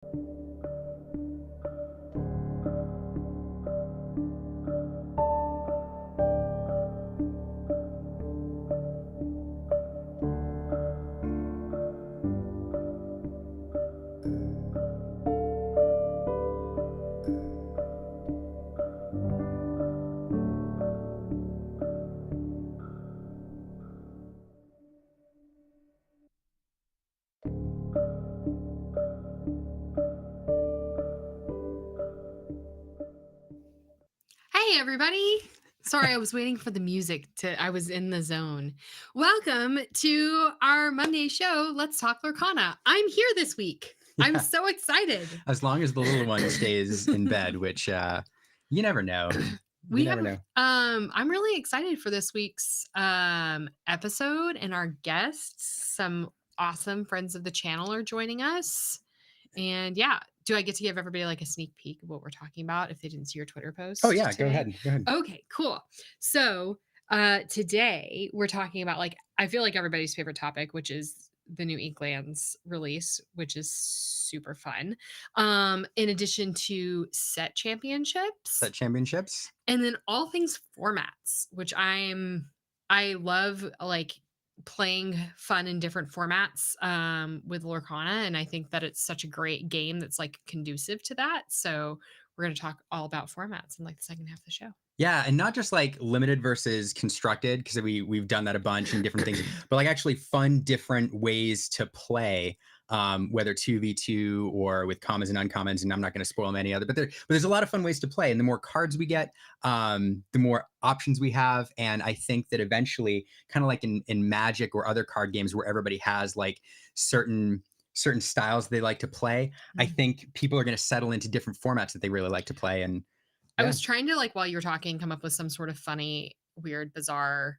Hey, everybody. Sorry, I was waiting for the music I was in the zone. Welcome to our Monday show, Let's Talk Lorcana. I'm here this week. Yeah. I'm so excited. As long as the little one stays in bed, which you never know. I'm really excited for this week's episode and our guests. Some awesome friends of the channel are joining us. And yeah, do I get to give everybody like a sneak peek of what we're talking about if they didn't see your Twitter post? Oh yeah, today? Go ahead. Okay, cool. So today we're talking about like I feel like everybody's favorite topic, which is the new Inklands release, which is super fun. In addition to set championships, and then all things formats, which I love like playing fun in different formats with Lorcana, and I think that it's such a great game that's like conducive to that. So we're going to talk all about formats in like the second half of the show. Yeah, and not just like limited versus constructed, because we've done that a bunch and different things, but like actually fun different ways to play, whether 2v2 or with commons and uncommons, and I'm not going to spoil many other, but there's a lot of fun ways to play, and the more cards we get, the more options we have, and I think that eventually, kind of like in Magic or other card games where everybody has like certain styles they like to play, I think people are going to settle into different formats that they really like to play. And I was trying to like while you were talking come up with some sort of funny, weird, bizarre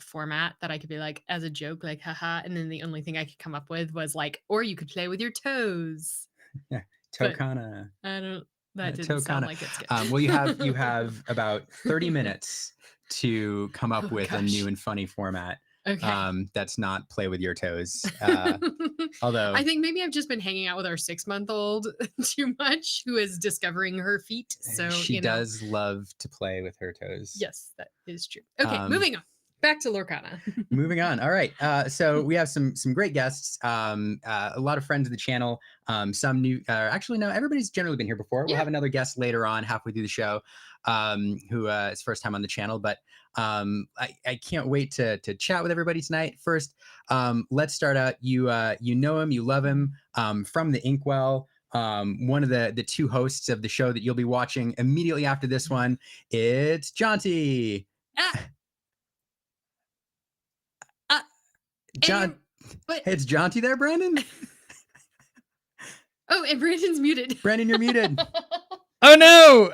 format that I could be like as a joke, like haha, and then the only thing I could come up with was like, or you could play with your toes. Yeah, Tokana. I don't. That didn't sound like it's good. Well, you have about 30 minutes to come up with a new and funny format. Okay. That's not play with your toes. Although I think maybe I've just been hanging out with our 6-month-old too much, who is discovering her feet. So she does love to play with her toes. Yes, that is true. Okay, moving on. Back to Lorcana. Moving on. All right. So we have some great guests. A lot of friends of the channel. Some new. Actually, no. Everybody's generally been here before. We'll have another guest later on, halfway through the show, who is first time on the channel. But I can't wait to chat with everybody tonight. First, let's start out. You know him. You love him. From the Inkwell. One of the two hosts of the show that you'll be watching immediately after this one. It's Jonty. It's Jonty there, Brandon. Oh, and Brandon's muted. Brandon, you're muted. Oh no!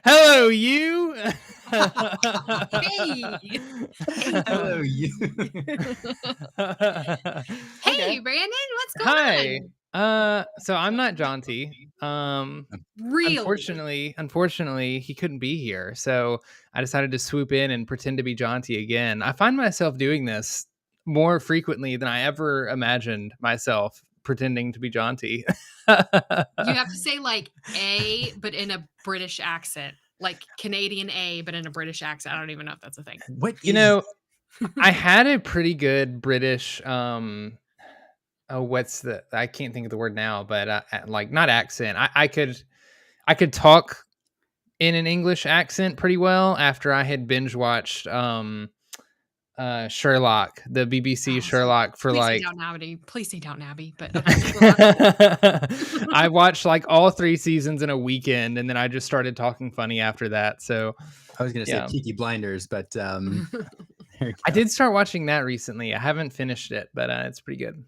Hello, you. Hey. Hello, you. Hey, Brandon, what's going on? So I'm not Jonty. Really? Unfortunately, he couldn't be here, so I decided to swoop in and pretend to be Jonty again. I find myself doing this more frequently than I ever imagined myself pretending to be Jonty. You have to say like A, but in a British accent, like Canadian A, but in a British accent. I don't even know if that's a thing. I had a pretty good British. I can't think of the word now, but like not accent. I could talk in an English accent pretty well after I had binge watched Sherlock, the BBC Sherlock for Please say Downton Abbey. But I watched like all 3 seasons in a weekend, and then I just started talking funny after that. So I was going to say Peaky Blinders, but I did start watching that recently. I haven't finished it, but it's pretty good.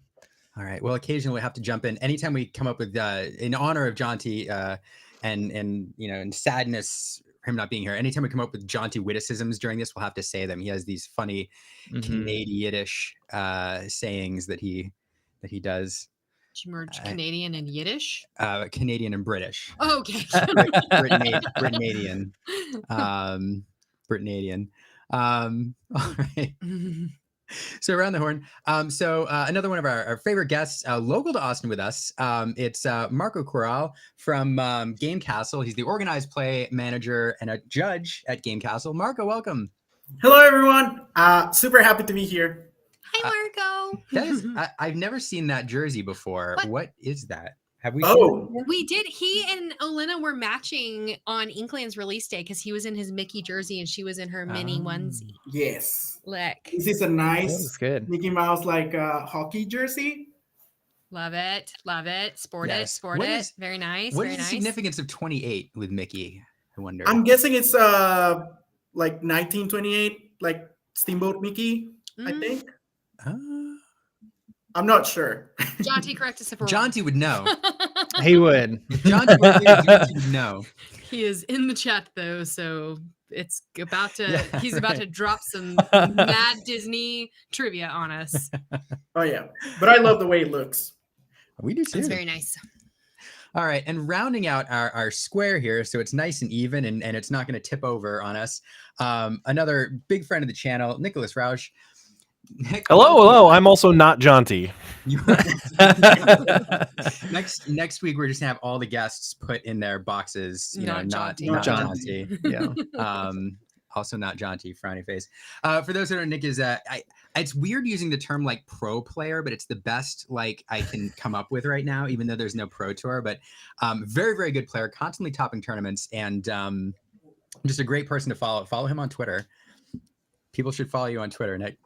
All right. Well, occasionally we have to jump in. Anytime we come up with in honor of Jonty and in sadness him not being here. Anytime we come up with Jonty witticisms during this, we'll have to say them. He has these funny Canadian-ish sayings that he does. Did you merge Canadian and Yiddish? Canadian and British. Oh, okay. Britannian. All right. So around the horn. Another one of our favorite guests, local to Austin with us. It's Marco Corral from Game Castle. He's the organized play manager and a judge at Game Castle. Marco, welcome. Hello, everyone. Super happy to be here. Hi, Marco. That is, I've never seen that jersey before. What is that? Have we seen Oh, that? We did. He and Olena were matching on Inkland's release day because he was in his Mickey jersey and she was in her mini onesie. yes. Look, This is a That nice was good. Mickey Mouse like hockey jersey. love it, love it. Sport it, Yes. sport What it. is- Very nice. What very is the nice. significance of 28 with Mickey? I wonder. I'm guessing it's like 1928, like Steamboat Mickey, I Mm. think. Uh, I'm not sure. Jaunty, correct us if we're Jaunty would know. wrong. He would. If Jaunty were here, Jaunty would know. He is in the chat though, so it's about to. Yeah, he's about to right. drop some mad Disney trivia on us. Oh yeah, but I love the way it looks. We do too. It's very nice. All right, and rounding out our square here, so it's nice and even, and it's not going to tip over on us. Another big friend of the channel, Nicholas Rausch. Nick, Hello. I'm also not jaunty. next week we're just gonna have all the guests put in their boxes. Not jaunty. Not Jaunty. jaunty. Yeah. Also not jaunty. Frowny face. For those who don't know, Nick is it's weird using the term like pro player, but it's the best like I can come up with right now, even though there's no pro tour. But very, very good player, constantly topping tournaments, and just a great person to follow. Follow him on Twitter. People should follow you on Twitter, Nick.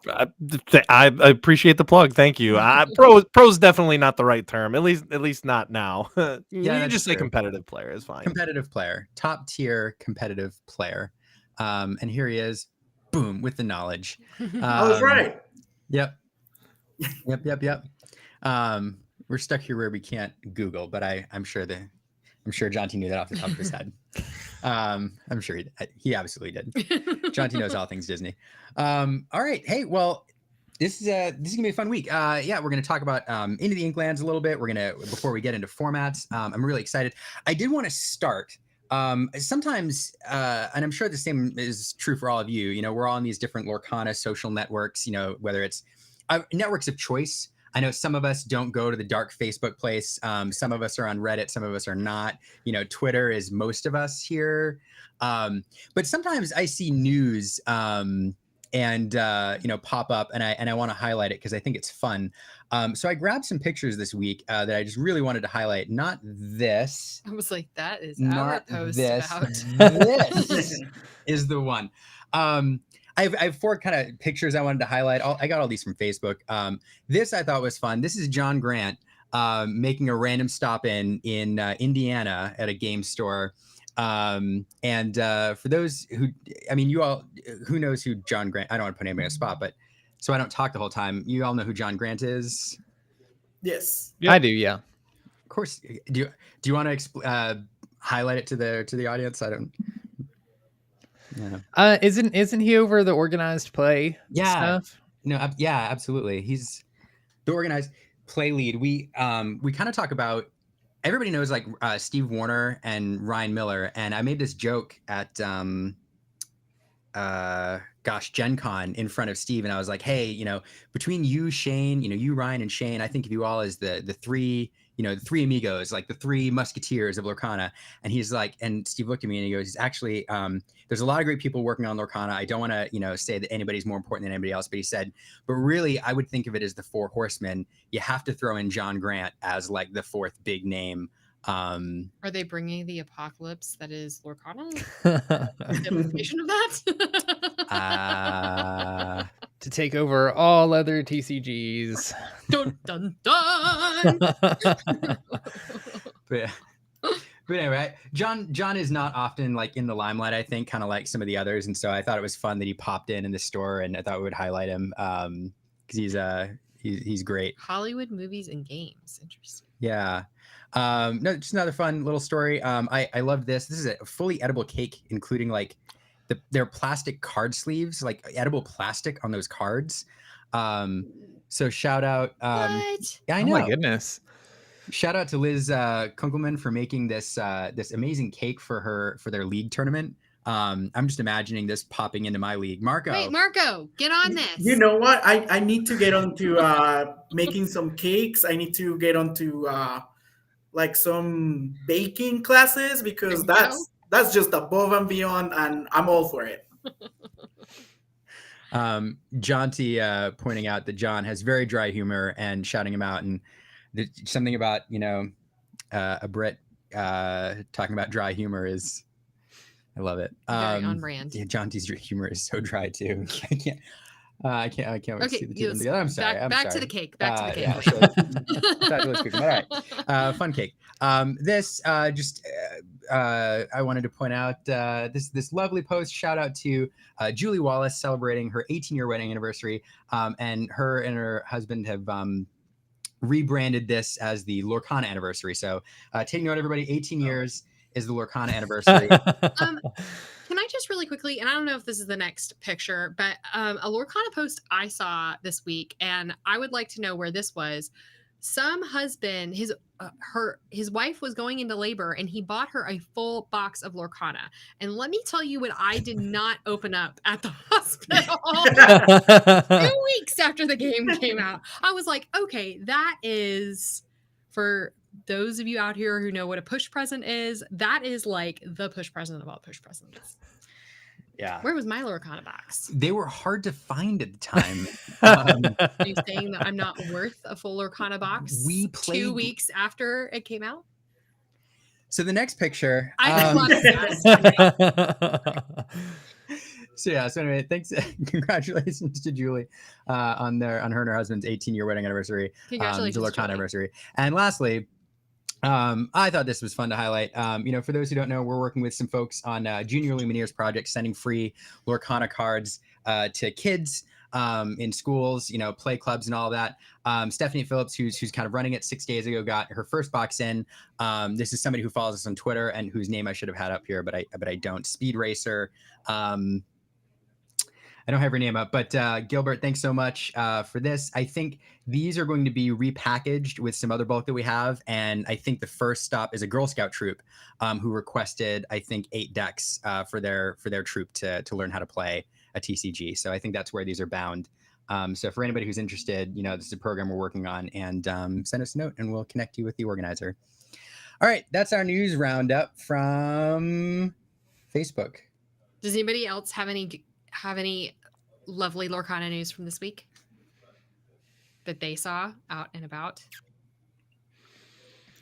I appreciate the plug. Thank you. Pro's definitely not the right term. At least not now. Yeah, You that's just say true. competitive player is fine. Competitive player, top tier competitive player. And here he is, boom, with the knowledge. I was right. Yep. We're stuck here where we can't Google, but I'm sure Jonty knew that off the top of his head. I'm sure he absolutely did. Jonty knows all things Disney. All right. Hey, well, this is gonna be a fun week. Yeah, we're gonna talk about Into the Inklands a little bit. Before we get into formats. I'm really excited. I did want to start. Sometimes, and I'm sure the same is true for all of you. You know, we're all in these different Lorcana social networks. You know, whether it's networks of choice. I know some of us don't go to the dark Facebook place. Some of us are on Reddit. Some of us are not. You know, Twitter is most of us here. But sometimes I see news pop up, and I want to highlight it because I think it's fun. So I grabbed some pictures this week that I just really wanted to highlight. Not this. I was like, that is Not our post this. about. This is the one. I have four kind of pictures I wanted to highlight. I got all these from Facebook. This I thought was fun. This is John Grant making a random stop in Indiana at a game store. For those who, you all, who knows who John Grant? I don't want to put anybody on a spot, but so I don't talk the whole time. You all know who John Grant is? Yes. Yep. I do, yeah. Of course. Do you want to highlight it to the audience? I don't. Yeah. Isn't he over the organized play stuff? No, yeah, absolutely. He's the organized play lead. We kind of talk about, everybody knows like Steve Warner and Ryan Miller, and I made this joke at Gen Con in front of Steve, and I was like, hey, between you, Shane, you, Ryan, and Shane, I think of you all as the three, the three amigos, like the three musketeers of Lorcana. And he's like, and Steve looked at me and he goes, he's actually, there's a lot of great people working on Lorcana. I don't want to, say that anybody's more important than anybody else, but he said, but really, I would think of it as the four horsemen. You have to throw in John Grant as like the fourth big name. Are they bringing the apocalypse that is Lorcana? The implication of that? To take over all other TCGs. Dun dun dun. But anyway, John is not often like in the limelight, I think, kind of like some of the others, and so I thought it was fun that he popped in the store, and I thought we would highlight him because he's great. Hollywood movies and games. Interesting. Yeah. No, just another fun little story. I love this. This is a fully edible cake, including like their plastic card sleeves, like edible plastic on those cards. So shout out. What? Yeah, I Oh know. my goodness. Shout out to Liz Kunkelman for making this amazing cake for their league tournament. I'm just imagining this popping into my league. Marco. Wait, Marco, get on this. You know what? I need to get onto making some cakes. I need to get onto like some baking classes because There you go. that's just above and beyond, and I'm all for it. Jonty pointing out that John has very dry humor and shouting him out, and something about a Brit talking about dry humor is, I love it. Very on brand. Yeah, Jonty's humor is so dry too. I can't wait to see the two of them together. I'm sorry. Back to the cake. Back to the cake. Yeah, so, fabulous cooking. All right. Fun cake. This I wanted to point out this lovely post. Shout out to Julie Wallace celebrating her 18-year wedding anniversary. And her and her husband have rebranded this as the Lorcana anniversary. So take note, everybody. 18 years is the Lorcana anniversary. Can I just really quickly, and I don't know if this is the next picture, but a Lorcana post I saw this week, and I would like to know where this was. Some husband, his wife was going into labor, and he bought her a full box of Lorcana. And let me tell you what I did not open up at the hospital 2 weeks after the game came out. I was like, okay, that is, for those of you out here who know what a push present is, that is like the push present of all push presents. Yeah. Where was my Lorcana box? They were hard to find at the time. Are you saying that I'm not worth a full Lorcana box? We played 2 weeks after it came out. So the next picture. I have a lot of stats. So anyway, thanks. Congratulations to Julie on her and her husband's 18-year wedding anniversary. Congratulations, the Lorcana Julie. anniversary. And lastly, I thought this was fun to highlight. For those who don't know, we're working with some folks on Junior Lumineers project, sending free Lorcana cards to kids in schools, play clubs and all of that. Stephanie Phillips, who's kind of running it, 6 days ago, got her first box in. This is somebody who follows us on Twitter and whose name I should have had up here, but I don't. Speed Racer. I don't have her name up, but Gilbert, thanks so much for this. I think these are going to be repackaged with some other bulk that we have. And I think the first stop is a Girl Scout troop who requested, I think, 8 decks for their troop to learn how to play a TCG. So I think that's where these are bound. So for anybody who's interested, this is a program we're working on, and send us a note and we'll connect you with the organizer. All right, that's our news roundup from Facebook. Does anybody else have any lovely Lorcana news from this week that they saw out and about?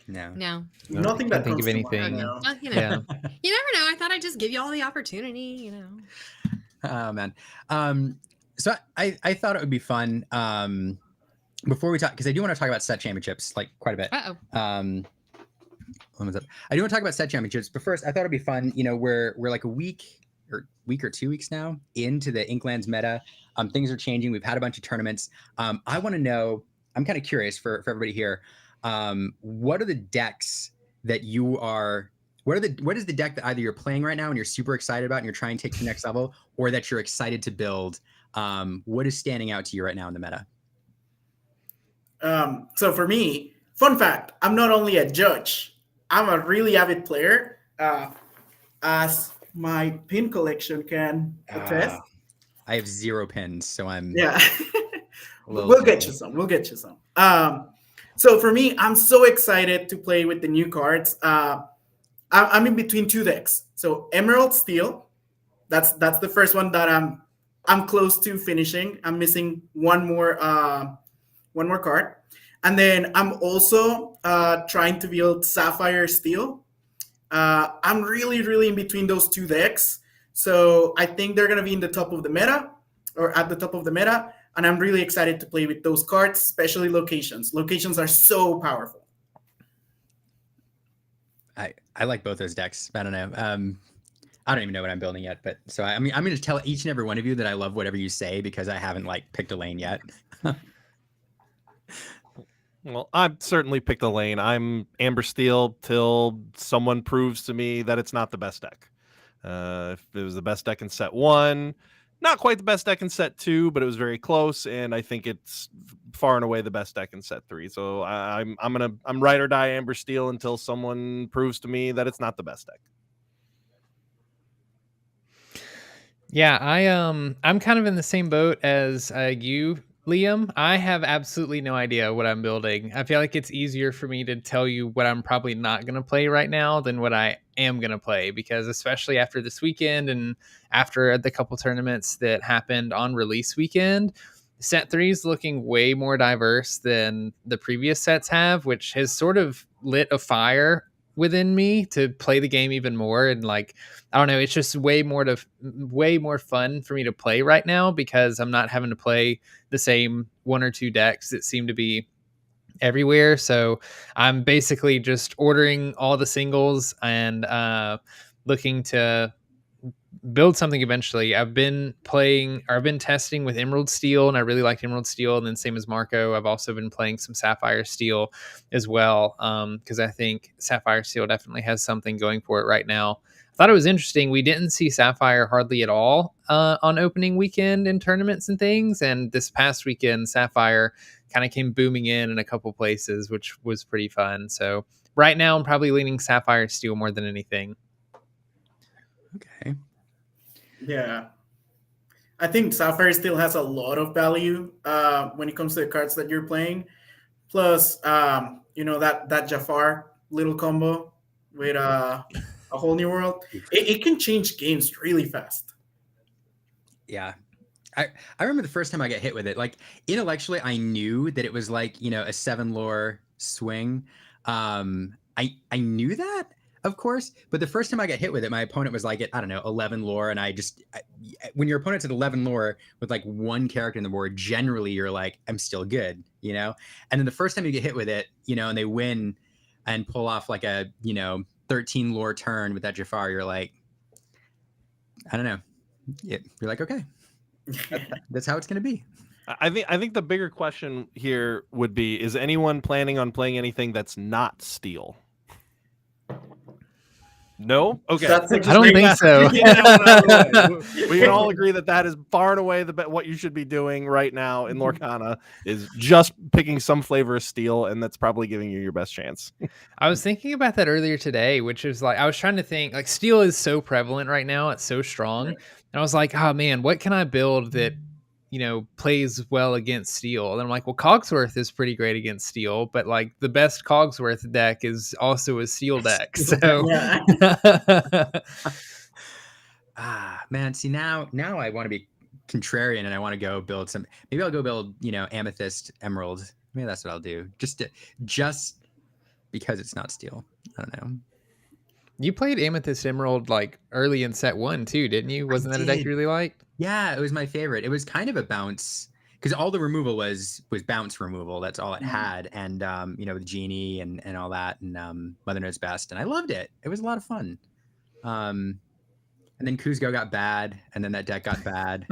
No. Nothing that think comes of to mind, anything. no. Well, you never know. I thought I'd just give you all the opportunity. Oh man. So I thought it would be fun before we talk, because I do want to talk about set championships like quite a bit. When was up? I do want to talk about set championships, but first I thought it'd be fun. We're like a week or 2 weeks now into the Inklands meta. Things are changing. We've had a bunch of tournaments. I want to know, I'm kind of curious for everybody here. What are the decks that you are, what is the deck that either you're playing right now and you're super excited about and you're trying to take to the next level, or that you're excited to build? What is standing out to you right now in the meta? So for me, fun fact, I'm not only a judge, I'm a really avid player. As my pin collection can attest. I have 0 pins, so I'm We'll get you some. So for me, I'm so excited to play with the new cards. I'm in between 2 decks. So Emerald Steel, that's the first one that I'm close to finishing. I'm missing one more card, and then I'm also trying to build Sapphire Steel. I'm really in between those 2 decks. So I think they're going to be in the top of the meta, or at the top of the meta. And I'm really excited to play with those cards, especially locations. Locations are so powerful. I like both those decks. I don't know. I don't even know what I'm building yet, but so I'm going to tell each and every one of you that I love whatever you say, because I haven't picked a lane yet. Well, I've certainly picked a lane. I'm Amber Steel till someone proves to me that it's not the best deck. If it was the best deck in set 1, not quite the best deck in set 2, but it was very close, and I think it's far and away the best deck in set 3. So I'm ride or die Amber Steel until someone proves to me that it's not the best deck. Yeah, I'm kind of in the same boat as you, Liam. I have absolutely no idea what I'm building. I feel like it's easier for me to tell you what I'm probably not going to play right now than what I am going to play, because especially after this weekend and after the couple tournaments that happened on release weekend, set 3 is looking way more diverse than the previous sets have, which has sort of lit a fire within me to play the game even more. And like, I don't know, it's just way more fun for me to play right now because I'm not having to play the same one or two decks that seem to be everywhere. So I'm basically just ordering all the singles and looking to build something eventually. I've been playing, or I've been testing with Emerald Steel, and I really liked Emerald Steel. And then same as Marco, I've also been playing some Sapphire Steel as well, because I think Sapphire Steel definitely has something going for it right now. I thought it was interesting. We didn't see Sapphire hardly at all on opening weekend in tournaments and things, and this past weekend, Sapphire kind of came booming in a couple places, which was pretty fun. So right now, I'm probably leaning Sapphire Steel more than anything. Okay. Yeah. I think Sapphire still has a lot of value when it comes to the cards that you're playing. Plus, that Jafar little combo with a whole new world. It can change games really fast. Yeah. I remember the first time I got hit with it, like intellectually, I knew that it was like, a 7 lore swing. I knew that, of course, but the first time I got hit with it, my opponent was like at, I don't know, 11 lore. And when your opponent's at 11 lore with like one character in the board, generally you're like, I'm still good, And then the first time you get hit with it, and they win and pull off like a, 13 lore turn with that Jafar, you're like, I don't know. You're like, okay. That's how it's going to be. I think the bigger question here would be: is anyone planning on playing anything that's not steel? No. Okay. That's I don't think so. We can all agree that is far and away what you should be doing right now in Lorcana is just picking some flavor of steel, and that's probably giving you your best chance. I was thinking about that earlier today, which is like, I was trying to think, like, steel is so prevalent right now. It's so strong. Right. And I was like, oh man, what can I build that, plays well against steel? And I'm like, well, Cogsworth is pretty great against steel, but like the best Cogsworth deck is also a steel deck. So man, see now I want to be contrarian and I want to go build some, maybe I'll go build, amethyst emerald. Maybe that's what I'll do. Just because it's not steel. I don't know. You played Amethyst Emerald like early in set 1 too, didn't you? Wasn't that a deck you really liked? Yeah, it was my favorite. It was kind of a bounce because all the removal was bounce removal. That's all it had, and the genie and all that, and Mother Knows Best, and I loved it. It was a lot of fun. And then Kuzco got bad, and then that deck got bad,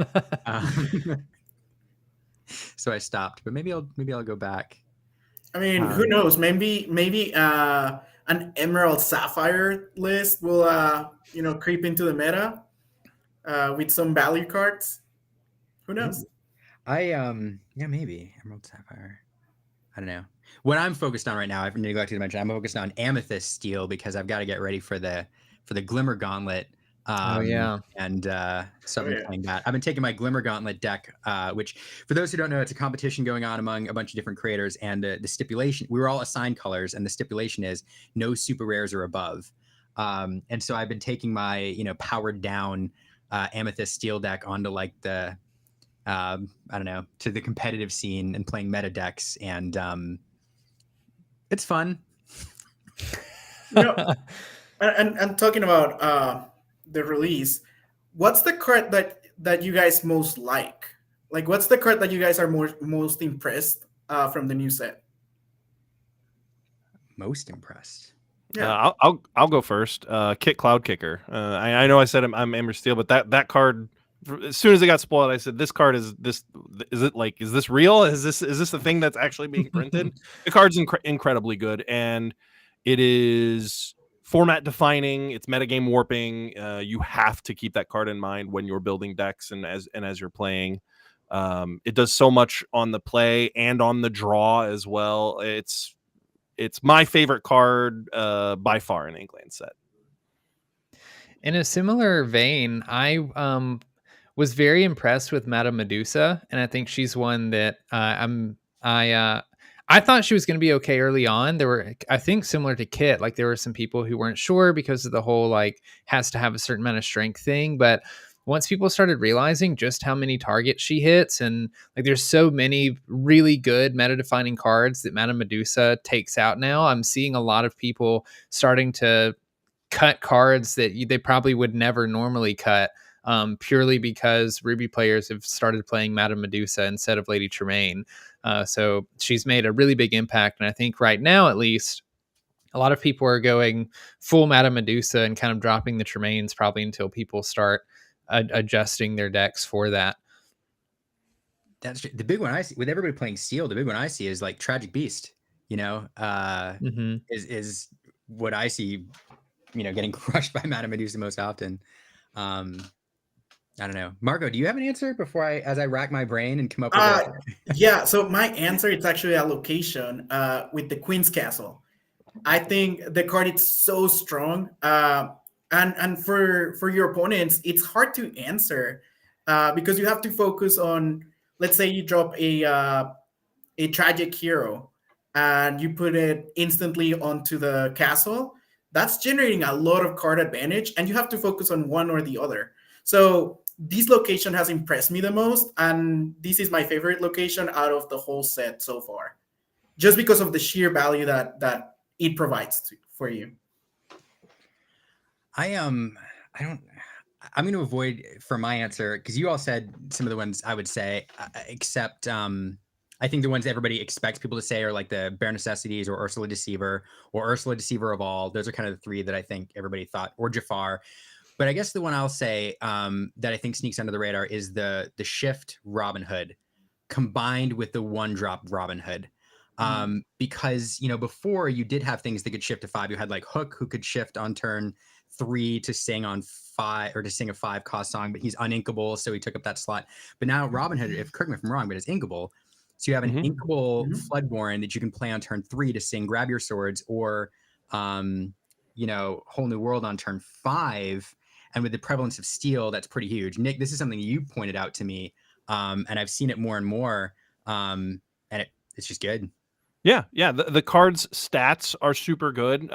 so I stopped. But maybe I'll go back. I mean, who knows? Maybe an Emerald Sapphire list will creep into the meta with some value cards. Who knows? Maybe Emerald Sapphire. I don't know. What I'm focused on right now, I've neglected to mention, I'm focused on Amethyst Steel because I've got to get ready for the Glimmer Gauntlet. Oh yeah. And so I've been playing that. I've been taking my Glimmer Gauntlet deck, which for those who don't know, it's a competition going on among a bunch of different creators. And the stipulation, we were all assigned colors, and the stipulation is no super rares or above. And so I've been taking my powered down Amethyst Steel deck onto like the I don't know, to the competitive scene and playing meta decks, and it's fun. And talking about the release, what's the card that you guys most like? Like, what's the card that you guys are most impressed from the new set? Most impressed. Yeah, I'll go first. Kit Cloud Kicker. I know I said I'm Amber Steel, but that card, as soon as it got spoiled, I said, this card is this real? Is this the thing that's actually being printed? The card's incredibly good, and it is format defining. It's metagame warping. You have to keep that card in mind when you're building decks and as you're playing. It does so much on the play and on the draw as well. It's my favorite card by far in Inklands set. In a similar vein, I was very impressed with Madame Medusa, and I think she's one that I thought she was going to be okay early on. There were, I think, similar to Kit, like there were some people who weren't sure because of the whole like has to have a certain amount of strength thing, but once people started realizing just how many targets she hits, and like there's so many really good meta defining cards that Madame Medusa takes out now, I'm seeing a lot of people starting to cut cards that they probably would never normally cut, purely because Ruby players have started playing Madame Medusa instead of Lady Tremaine. So she's made a really big impact. And I think right now, at least, a lot of people are going full Madame Medusa and kind of dropping the Tremaines probably until people start adjusting their decks for that. That's the big one I see with everybody playing Steel. The big one I see is like Tragic Beast, is what I see, getting crushed by Madame Medusa most often. I don't know. Marco, do you have an answer before as I rack my brain and come up with Yeah, so my answer is actually a location with the Queen's Castle. I think the card is so strong. And for your opponents, it's hard to answer because you have to focus on, let's say you drop a tragic hero and you put it instantly onto the castle. That's generating a lot of card advantage, and you have to focus on one or the other. So this location has impressed me the most, and this is my favorite location out of the whole set so far, just because of the sheer value that it provides for you. I'm going to avoid for my answer because you all said some of the ones I would say, except I think the ones everybody expects people to say are like the Bare Necessities or Ursula Deceiver or Ursula Deceiver of All. Those are kind of the three that I think everybody thought, or Jafar. But I guess the one I'll say that I think sneaks under the radar is the Shift Robin Hood combined with the one drop Robin Hood. Because, before you did have things that could shift to 5. You had like Hook, who could shift on turn 3 to sing on 5 or to sing a 5 cost song, but he's uninkable, so he took up that slot. But now Robin Hood, correct me if I'm wrong, but it's inkable. So you have an inkable Floodborn that you can play on turn 3 to sing Grab Your Swords, or Whole New World on turn 5. And with the prevalence of Steel, that's pretty huge. Nick, this is something you pointed out to me, and I've seen it more and more, and it's just good. Yeah. The card's stats are super good.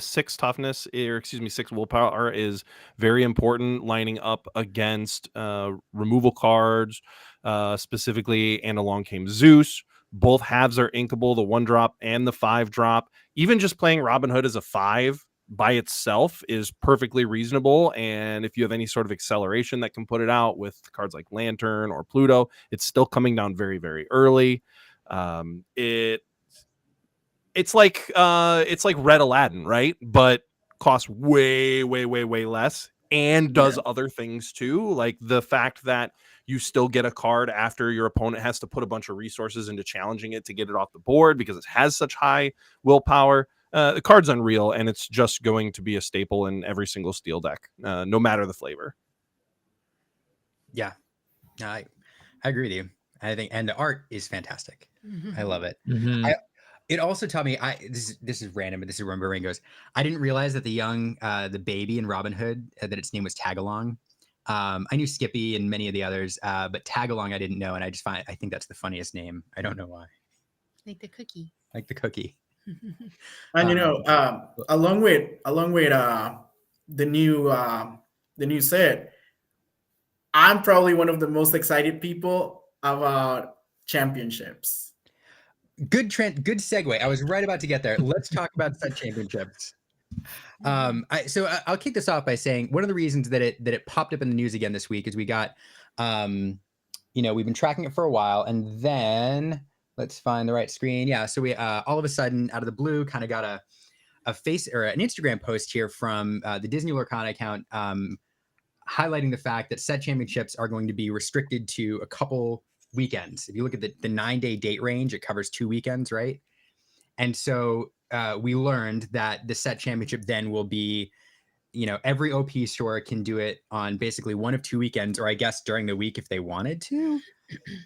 6 toughness, or excuse me, 6 willpower is very important, lining up against removal cards, specifically And Along Came Zeus. Both halves are inkable, the 1 drop and the 5 drop. Even just playing Robin Hood as a 5 by itself is perfectly reasonable. And if you have any sort of acceleration that can put it out with cards like Lantern or Pluto, it's still coming down very, very early. It's like Red Aladdin, right? But costs way, way, way, way less and does other things too. Like the fact that you still get a card after your opponent has to put a bunch of resources into challenging it to get it off the board because it has such high willpower. The card's unreal, and it's just going to be a staple in every single Steel deck, no matter the flavor. Yeah, I agree with you. I think, and the art is fantastic. I love it. It also taught me, this is random, but this is where my brain goes. I didn't realize that the baby in Robin Hood, that its name was Tagalong. I knew Skippy and many of the others, but Tagalong I didn't know, and I think that's the funniest name. I don't know why. Like the cookie. Like the cookie. And along with the new set, I'm probably one of the most excited people about championships. Good segue. I was right about to get there. Let's talk about set championships. I'll kick this off by saying one of the reasons that it popped up in the news again this week is we got, we've been tracking it for a while, and then let's find the right screen. Yeah, so we all of a sudden out of the blue kind of got a face or an Instagram post here from the Disney Lorcana account, highlighting the fact that set championships are going to be restricted to a couple weekends. If you look at the 9-day date range, it covers 2 weekends, right? And so we learned that the set championship then will be, every OP store can do it on basically one of 2 weekends, or I guess during the week if they wanted to.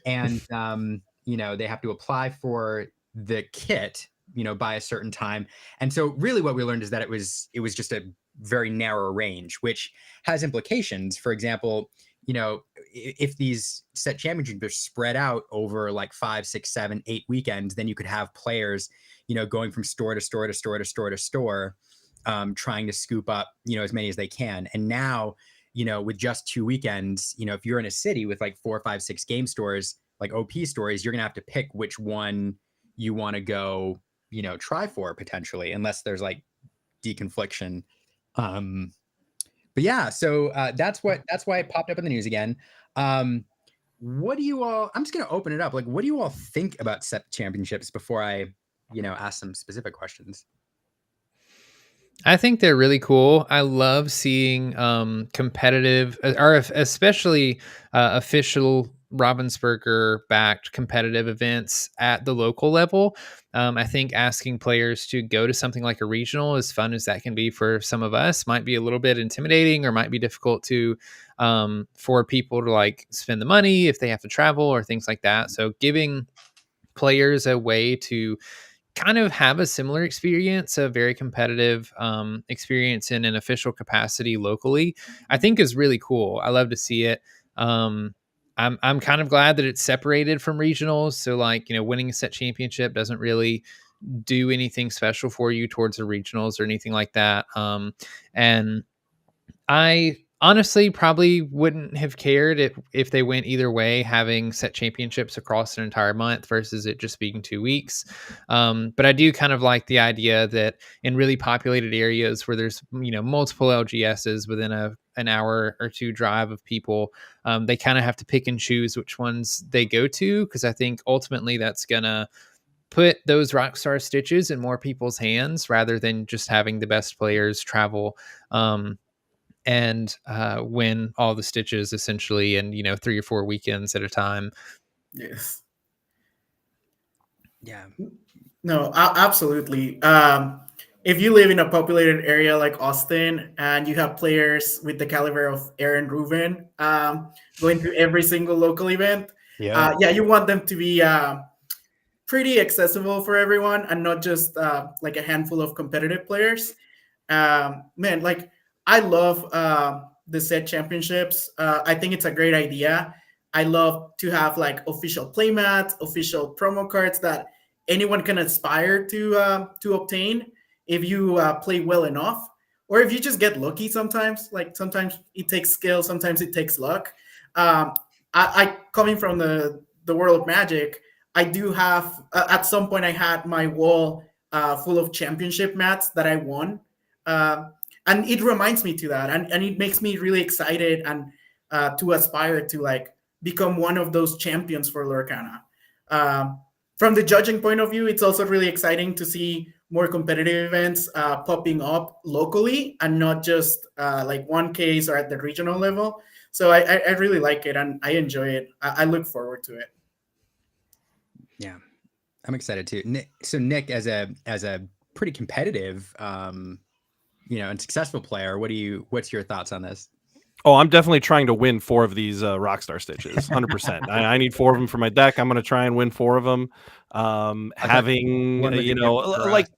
And, they have to apply for the kit, by a certain time. And so really what we learned is that it was just a very narrow range, which has implications. For example, if these set championships are spread out over like 5, 6, 7, 8 weekends, then you could have players, going from store to store to store to store to store, trying to scoop up, as many as they can. And now, with just 2 weekends, if you're in a city with like 4, 5, 6 game stores, like OP stores, you're going to have to pick which one you want to go, try for potentially, unless there's like deconfliction. But yeah, so that's why it popped up in the news again. What do you all, I'm just going to open it up. Like, what do you all think about set championships before I, ask some specific questions? I think they're really cool. I love seeing competitive, or especially official Ravensburger backed competitive events at the local level. I think asking players to go to something like a regional, as fun as that can be for some of us, might be a little bit intimidating or might be difficult to for people to like spend the money if they have to travel or things like that. So giving players a way to kind of have a similar experience, a very competitive experience in an official capacity locally, I think is really cool. I love to see it. I'm kind of glad that it's separated from regionals. So like, winning a set championship doesn't really do anything special for you towards the regionals or anything like that. And I honestly probably wouldn't have cared if they went either way, having set championships across an entire month versus it just being 2 weeks. But I do kind of like the idea that in really populated areas where there's multiple LGSs within an hour or two drive of people, they kind of have to pick and choose which ones they go to, because I think ultimately that's gonna put those rockstar stitches in more people's hands rather than just having the best players travel. And win all the stitches essentially in 3 or 4 weekends at a time. Yes. Yeah. No, absolutely. If you live in a populated area like Austin and you have players with the caliber of Aaron Rubin going to every single local event, yeah, you want them to be pretty accessible for everyone and not just like a handful of competitive players. Man, like I love the set championships. I think it's a great idea. I love to have like official playmats, official promo cards that anyone can aspire to obtain if you play well enough, or if you just get lucky. Sometimes, like sometimes it takes skill, sometimes it takes luck. I coming from the world of Magic, I do have at some point I had my wall full of championship mats that I won. And it reminds me to that, and it makes me really excited and to aspire to like become one of those champions for Lorcana. From the judging point of view, it's also really exciting to see more competitive events popping up locally and not just like one case or at the regional level. So I really like it and I enjoy it. I look forward to it. Yeah, I'm excited too. Nick, as a pretty competitive, and successful player, what's your thoughts on this? Oh, I'm definitely trying to win 4 of these Rockstar Stitches, 100%. I need 4 of them for my deck. I'm going to try and win 4 of them. Having,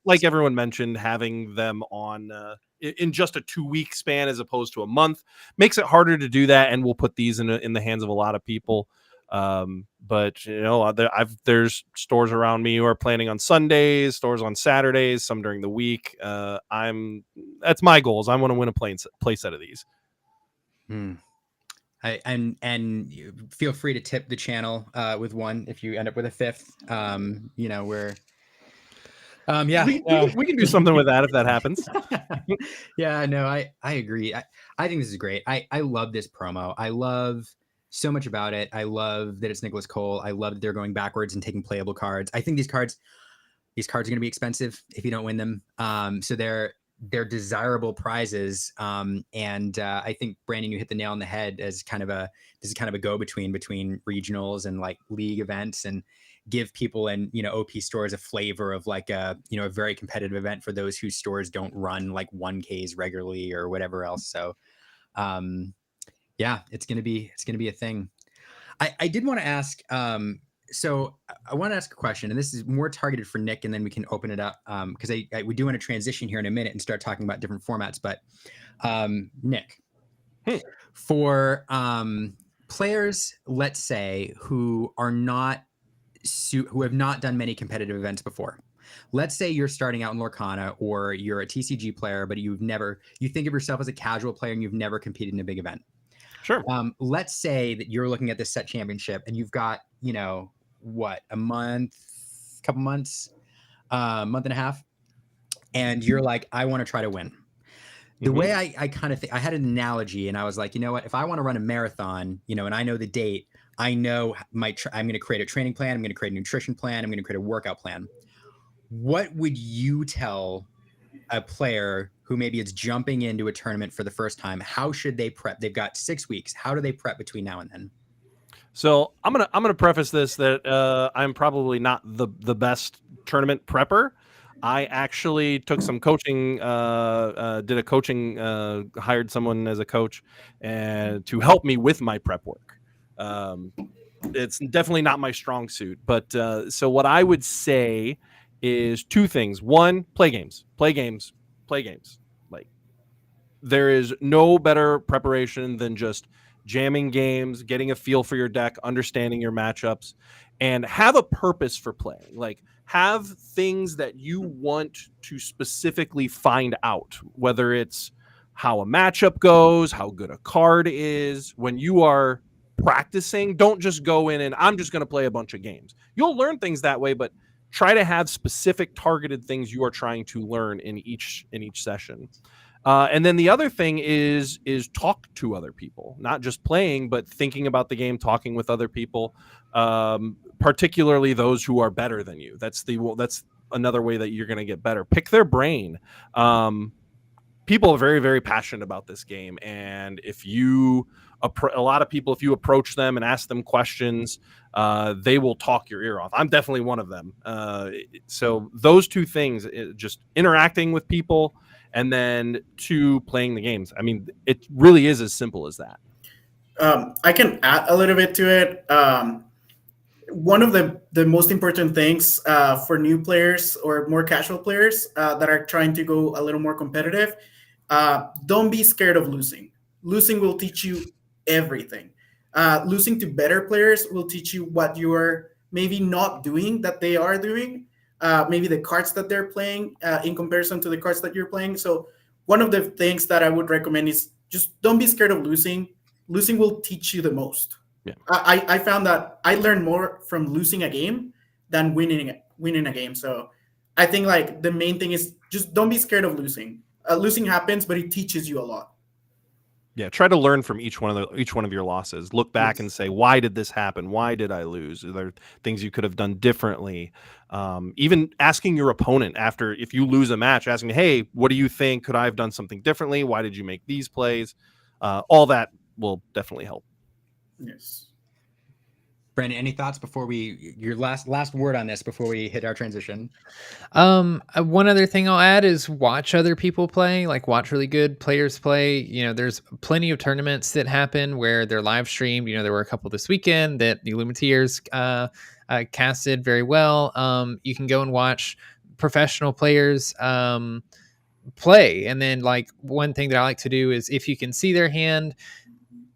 like everyone mentioned, having them on in just a 2-week span as opposed to a month makes it harder to do that, and we'll put these in the hands of a lot of people. But there's stores around me who are planning on Sundays, stores on Saturdays, some during the week. That's my goals. I want to win a play set of these. And you feel free to tip the channel with one if you end up with a 5th. We can do something with that if that happens. Yeah, no, I agree. I think this is great. I love this promo. I love so much about it. I love that it's Nicholas Cole. I love that they're going backwards and taking playable cards. I think these cards are going to be expensive if you don't win them. So they're desirable prizes. And I think Brandon, you hit the nail on the head as this is kind of a go-between between regionals and like league events, and give people and OP stores a flavor of like a very competitive event for those whose stores don't run like 1Ks regularly or whatever else. So yeah, it's gonna be a thing. I did want to ask. So I want to ask a question, and this is more targeted for Nick, and then we can open it up because we do want to transition here in a minute and start talking about different formats. But Nick, for players, let's say, who are not who have not done many competitive events before. Let's say you're starting out in Lorcana, or you're a TCG player, but you think of yourself as a casual player and you've never competed in a big event. Sure. Let's say that you're looking at this set championship and you've got, a month, couple months, month and a half, and you're like, I want to try to win. The way I kind of think, I had an analogy, and I was like, you know what, if I want to run a marathon, and I know the date, I know I'm going to create a training plan. I'm going to create a nutrition plan. I'm going to create a workout plan. What would you tell a player who maybe is jumping into a tournament for the first time? How should they prep? They've got 6 weeks. How do they prep between now and then? So I'm gonna preface this that I'm probably not the best tournament prepper. I actually took some coaching, did a coaching, hired someone as a coach and to help me with my prep work. It's definitely not my strong suit, but so what I would say is 2 things. 1, play games. Like, there is no better preparation than just jamming games, getting a feel for your deck, understanding your matchups, and have a purpose for playing. Like, have things that you want to specifically find out, whether it's how a matchup goes, how good a card is. When you are practicing, don't just go in and I'm just going to play a bunch of games. You'll learn things that way, but try to have specific targeted things you are trying to learn in each session. And then the other thing is talk to other people, not just playing, but thinking about the game, talking with other people, particularly those who are better than you. That's another way that you're going to get better. Pick their brain. People are very, very passionate about this game, and if you approach them and ask them questions, they will talk your ear off. I'm definitely one of them. So those 2 things, just interacting with people, and then 2, playing the games. I mean, it really is as simple as that. I can add a little bit to it. One of the most important things for new players or more casual players that are trying to go a little more competitive, don't be scared of losing. Losing will teach you everything. Losing to better players will teach you what you are maybe not doing that they are doing. Maybe the cards that they're playing in comparison to the cards that you're playing. So one of the things that I would recommend is just don't be scared of losing. Losing will teach you the most. Yeah. I found that I learned more from losing a game than winning a game. So I think like the main thing is just don't be scared of losing. Losing happens, but it teaches you a lot. Yeah, try to learn from each one of your losses. Look back and say, why did this happen? Why did I lose? Are there things you could have done differently? Even asking your opponent after, if you lose a match, asking, hey, what do you think? Could I have done something differently? Why did you make these plays? All that will definitely help. Yes. Brandon, any thoughts before your last word on this before we hit our transition? One other thing I'll add is watch other people play, like watch really good players play. There's plenty of tournaments that happen where they're live streamed. There were a couple this weekend that the Illuminateers casted very well. You can go and watch professional players play. And then like one thing that I like to do is if you can see their hand,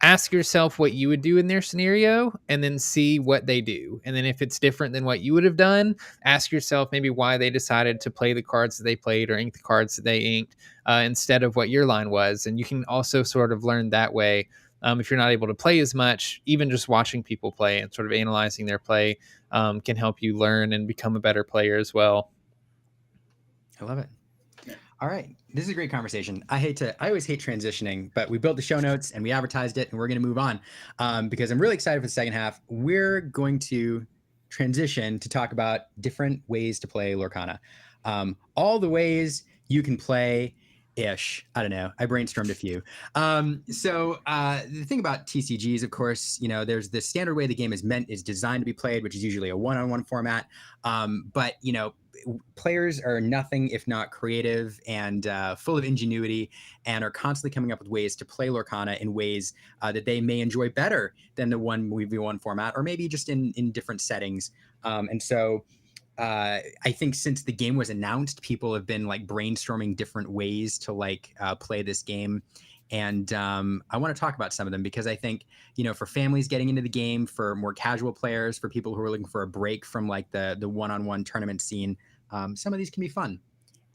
ask yourself what you would do in their scenario and then see what they do. And then if it's different than what you would have done, ask yourself maybe why they decided to play the cards that they played or ink the cards that they inked instead of what your line was. And you can also sort of learn that way. If you're not able to play as much, even just watching people play and sort of analyzing their play can help you learn and become a better player as well. I love it. All right. This is a great conversation. I always hate transitioning, but we built the show notes and we advertised it and we're going to move on because I'm really excited for the second half. We're going to transition to talk about different ways to play Lorcana. All the ways you can play ish. I don't know. I brainstormed a few. So the thing about TCGs, of course, there's the standard way the game is designed to be played, which is usually a one-on-one format. But players are nothing if not creative and full of ingenuity and are constantly coming up with ways to play Lorcana in ways that they may enjoy better than the 1v1 format, or maybe just in different settings. And so I think since the game was announced, people have been like brainstorming different ways to play this game. And I want to talk about some of them because I think, for families getting into the game, for more casual players, for people who are looking for a break from like the one-on-one tournament scene, some of these can be fun.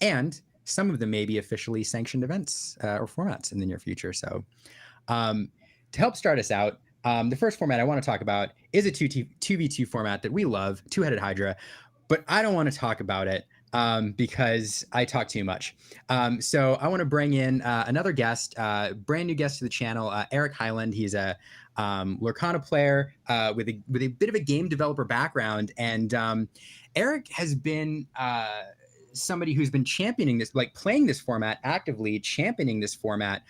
And some of them may be officially sanctioned events or formats in the near future. So to help start us out, the first format I want to talk about is a 2v2 format that we love, Two-Headed Hydra, but I don't want to talk about it because I talk too much. So I want to bring in another guest, brand new guest to the channel, Eric Highland. He's a Lorcana player with a bit of a game developer background. And Eric has been somebody who's been championing this, like playing this format actively, championing this format.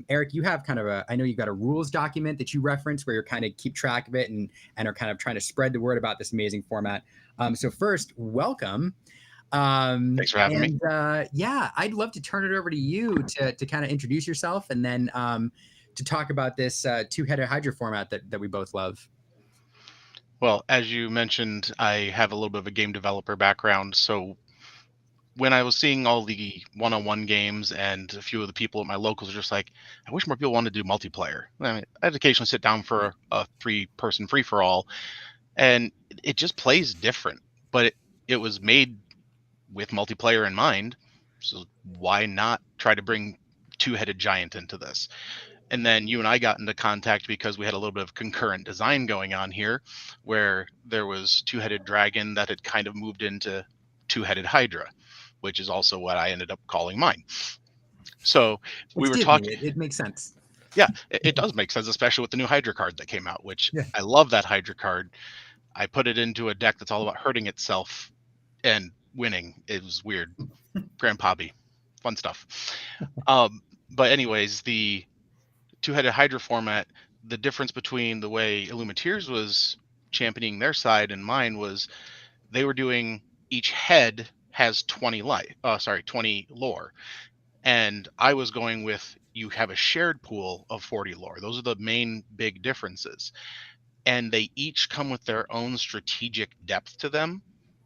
Eric, you have kind of I know you've got a rules document that you reference where you're kind of keep track of it and are kind of trying to spread the word about this amazing format. So first, welcome. Thanks for having me. Yeah, I'd love to turn it over to you to kind of introduce yourself and then to talk about this Two-Headed Hydra format that we both love. Well, as you mentioned, I have a little bit of a game developer background. So when I was seeing all the one-on-one games and a few of the people at my locals are just like, I wish more people wanted to do multiplayer. I mean, I'd occasionally sit down for a 3-person free-for-all, and it just plays different. But it was made with multiplayer in mind, so why not try to bring Two-Headed Giant into this? And then you and I got into contact because we had a little bit of concurrent design going on here, where there was Two-Headed Dragon that had kind of moved into Two-Headed Hydra, which is also what I ended up calling mine. So we were talking. It makes sense. Yeah, it does make sense, especially with the new Hydra card that came out, which Yeah. I love that Hydra card. I put it into a deck that's all about hurting itself and winning. It was weird. Grandpappy. Fun stuff. But anyways, the Two-Headed Hydra format, the difference between the way Illumineers was championing their side and mine was they were doing each head has 20 lore. And I was going with you have a shared pool of 40 lore. Those are the main big differences. And they each come with their own strategic depth to them,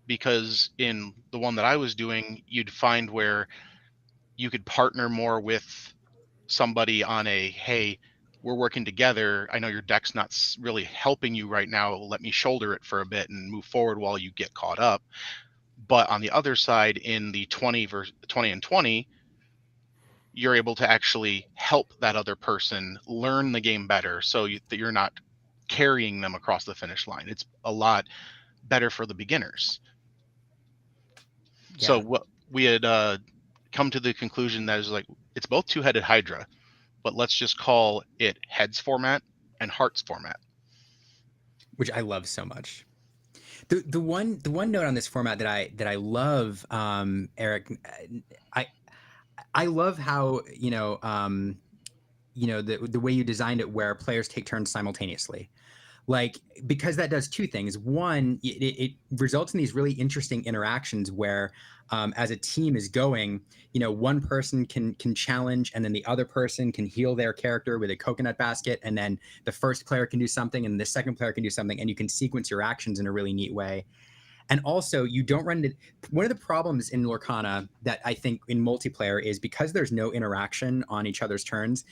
because in the one that I was doing, you'd find where you could partner more with somebody on a, hey, we're working together. I know your deck's not really helping you right now. Let me shoulder it for a bit and move forward while you get caught up. But on the other side, in the 20 and 20, you're able to actually help that other person learn the game better, so that you're not carrying them across the finish line. It's a lot better for the beginners. Yeah. So what we had come to the conclusion that is like, it's both Two-Headed Hydra, but let's just call it Heads format and Hearts format, which I love so much. The one note on this format that I love, Eric, I love how the way you designed it, where players take turns simultaneously. Like, because that does two things. One, it results in these really interesting interactions where as a team is going, one person can challenge, and then the other person can heal their character with a coconut basket, and then the first player can do something and the second player can do something, and you can sequence your actions in a really neat way. And also, you don't run into one of the problems in Lorcana that I think in multiplayer is because there's no interaction on each other's turns.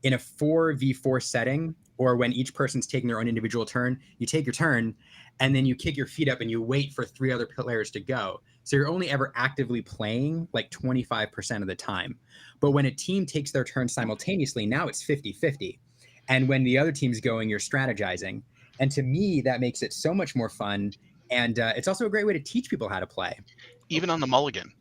In a 4v4 setting, or when each person's taking their own individual turn, you take your turn and then you kick your feet up and you wait for 3 other players to go. So you're only ever actively playing like 25% of the time. But when a team takes their turn simultaneously, now it's 50-50. And when the other team's going, you're strategizing. And to me, that makes it so much more fun. And it's also a great way to teach people how to play. Even on the mulligan,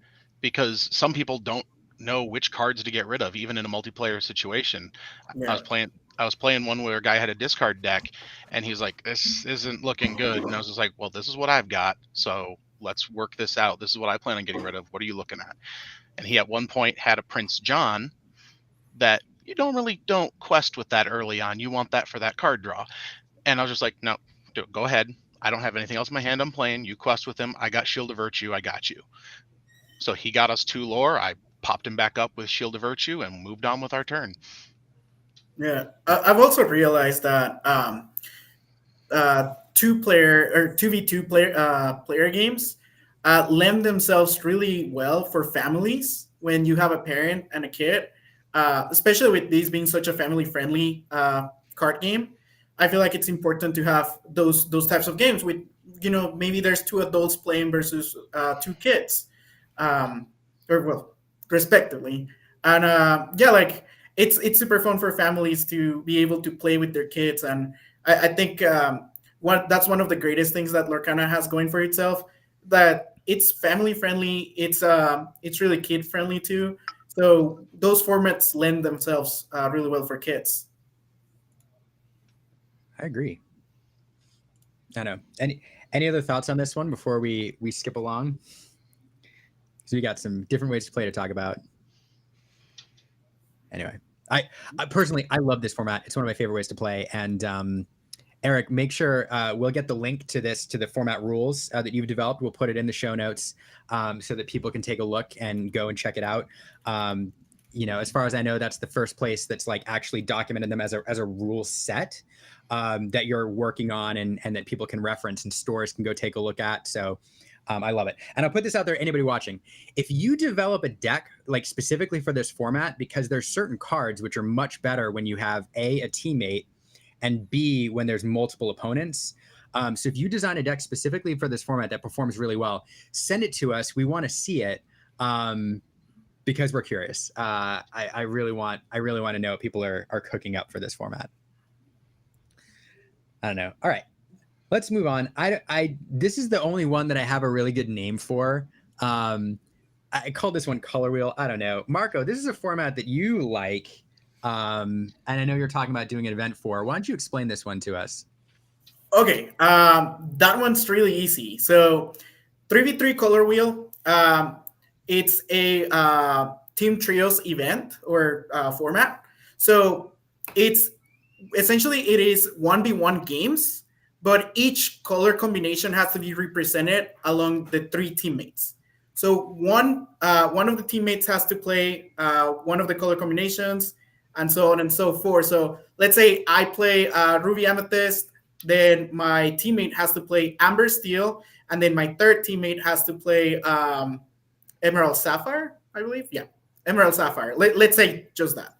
because some people don't know which cards to get rid of, even in a multiplayer situation. Yeah. I was playing one where a guy had a discard deck, and he was like, this isn't looking good. And I was just like, well, this is what I've got, so let's work this out. This is what I plan on getting rid of. What are you looking at? And he at one point had a Prince John that you don't quest with that early on. You want that for that card draw. And I was just like, no, go ahead. I don't have anything else in my hand. I'm playing. You quest with him. I got Shield of Virtue. I got you. So he got us 2 lore. I popped him back up with Shield of Virtue and moved on with our turn. Yeah, I've also realized that 2-player or 2v2 player games lend themselves really well for families when you have a parent and a kid. especially with these being such a family-friendly card game. I feel like it's important to have those types of games with, maybe there's two adults playing versus two kids, or well, respectively. And yeah, like it's super fun for families to be able to play with their kids. And I think that's one of the greatest things that Lorcana has going for itself. That it's family friendly. It's really kid friendly too. So those formats lend themselves really well for kids. I agree. I know. Any other thoughts on this one before we skip along? So we got some different ways to play to talk about. Anyway, I personally I love this format. It's one of my favorite ways to play. And Eric, make sure we'll get the link to the format rules that you've developed. We'll put it in the show notes so that people can take a look and go and check it out. As far as I know, that's the first place that's like actually documented them as a rule set that you're working on and that people can reference and stores can go take a look at. So I love it. And I'll put this out there, anybody watching. If you develop a deck like specifically for this format, because there's certain cards which are much better when you have a teammate and B, when there's multiple opponents. So if you design a deck specifically for this format that performs really well, send it to us. We want to see it because we're curious. I really want to know what people are cooking up for this format. I don't know. All right, let's move on. This is the only one that I have a really good name for. I call this one Color Wheel. I don't know. Marco, this is a format that you like. And I know you're talking about doing an event for. Why don't you explain this one to us? Okay, that one's really easy. So 3v3 Color Wheel, it's a team trios event or format. So it's essentially it is 1v1 games, but each color combination has to be represented along the three teammates. So one of the teammates has to play one of the color combinations, and so on and so forth. So let's say I play Ruby Amethyst, then my teammate has to play Amber Steel, and then my third teammate has to play Emerald Sapphire, I believe. Yeah, Emerald Sapphire. Let's say just that.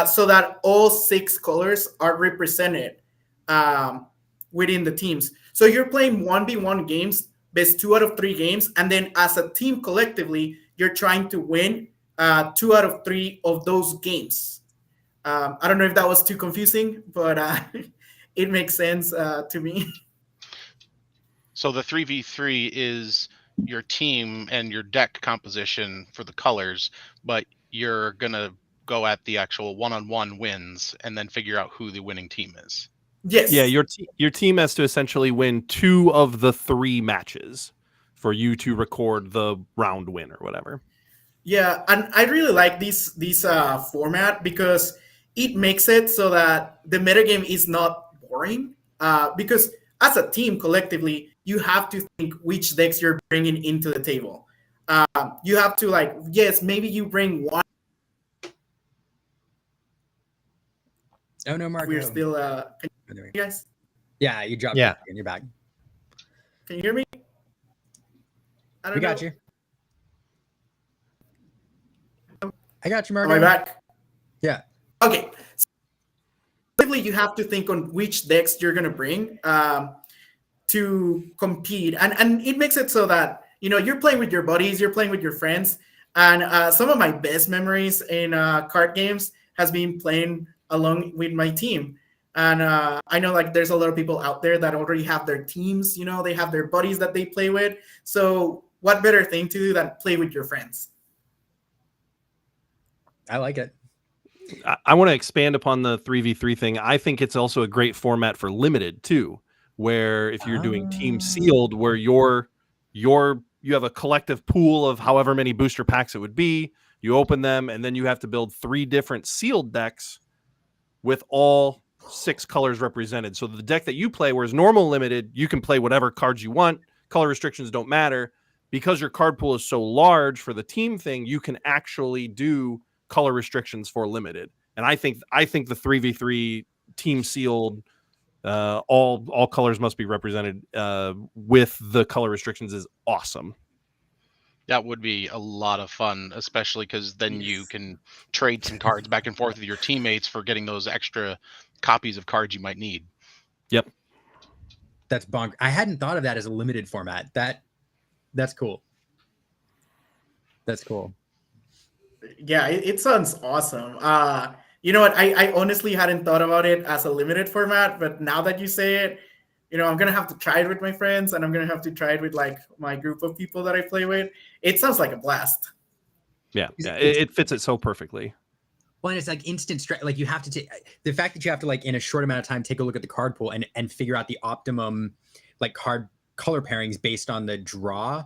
So that all six colors are represented within the teams. So you're playing 1v1 games, best 2 out of 3 games, and then as a team collectively, you're trying to win 2 out of 3 of those games. I don't know if that was too confusing, but it makes sense to me. So the 3v3 is your team and your deck composition for the colors, but you're going to go at the actual one-on-one wins and then figure out who the winning team is. Yes. Yeah, your team has to essentially win 2 of the 3 matches for you to record the round win or whatever. Yeah, and I really like this format because it makes it so that the metagame is not boring. Because as a team collectively, you have to think which decks you're bringing into the table. You have to yes, maybe you bring one. Oh no, Marco. We're still. Can you guys? Yeah, you dropped. Yeah, and you're back. Can you hear me? I don't We know. got you. I got you, Marco. Am I back? Yeah. Okay. So you have to think on which decks you're gonna bring to compete, and it makes it so that you're playing with your buddies, you're playing with your friends, and some of my best memories in card games has been playing along with my team. And I know there's a lot of people out there that already have their teams, they have their buddies that they play with. So what better thing to do than play with your friends? I like it. I want to expand upon the 3v3 thing. I think it's also a great format for limited too, where if you're doing team sealed, where you have a collective pool of however many booster packs it would be, you open them, and then you have to build 3 different sealed decks with all 6 colors represented. So the deck that you play, whereas normal limited, you can play whatever cards you want. Color restrictions don't matter. Because your card pool is so large for the team thing, you can actually do color restrictions for limited. And I think the 3v3 team sealed, all colors must be represented with the color restrictions is awesome. That would be a lot of fun, especially because then you can trade some cards back and forth with your teammates for getting those extra copies of cards you might need. Yep. That's bonk. I hadn't thought of that as a limited format. That's cool. That's cool. Yeah, it sounds awesome. You know what? I honestly hadn't thought about it as a limited format, but now that you say it, I'm gonna have to try it with my friends, and I'm gonna have to try it with like my group of people that I play with. It sounds like a blast. Yeah, it fits it so perfectly. Well, and it's like instant stress. Like you have to take the fact that you have to like in a short amount of time take a look at the card pool and figure out the optimum like card color pairings based on the draw,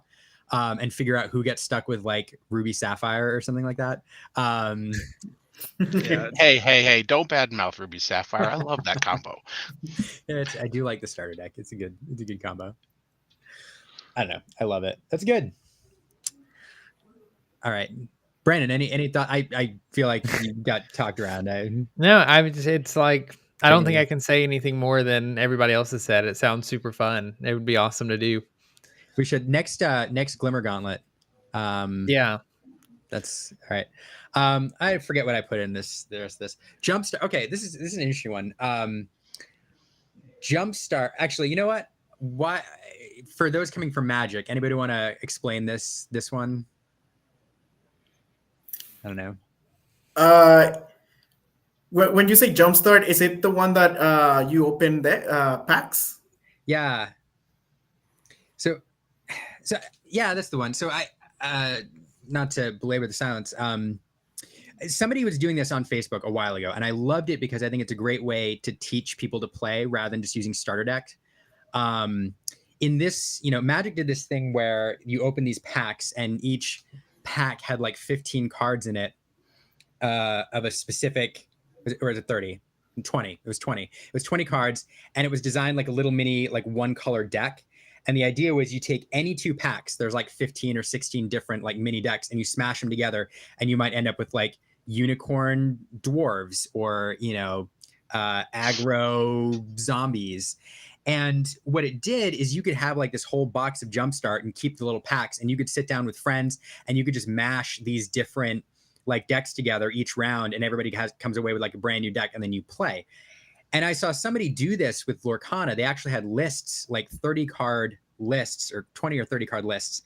and figure out who gets stuck with like Ruby Sapphire or something like that. Yeah. Hey! Don't badmouth Ruby Sapphire. I love that combo. I do like the starter deck. It's a good combo. I don't know. I love it. That's good. All right. Brandon, any thought? I feel like you got talked around. No, it's like I don't think I can say anything more than everybody else has said. It sounds super fun. It would be awesome to do. We should next Glimmer Gauntlet. Yeah. That's all right. I forget what I put in this. There's this Jumpstart. Okay, this is an interesting one. Jumpstart. Actually, you know what? Why? For those coming from Magic, anybody want to explain this one? I don't know. When you say Jumpstart, is it the one that you open the packs? Yeah. So yeah, that's the one. So I not to belabor the silence. Somebody was doing this on Facebook a while ago, and I loved it because I think it's a great way to teach people to play rather than just using starter deck. In this, Magic did this thing where you open these packs, and each pack had like 15 cards in it of a specific, or is it 30? 20. It was 20. It was 20 cards, and it was designed like a little mini, like one color deck. And the idea was you take any two packs, there's like 15 or 16 different like mini decks, and you smash them together, and you might end up with like unicorn dwarves or, aggro zombies. And what it did is you could have like this whole box of Jumpstart and keep the little packs, and you could sit down with friends and you could just mash these different like decks together each round, and everybody comes away with like a brand new deck, and then you play. And I saw somebody do this with Lorcana. They actually had lists, like 30 card lists or 20 or 30 card lists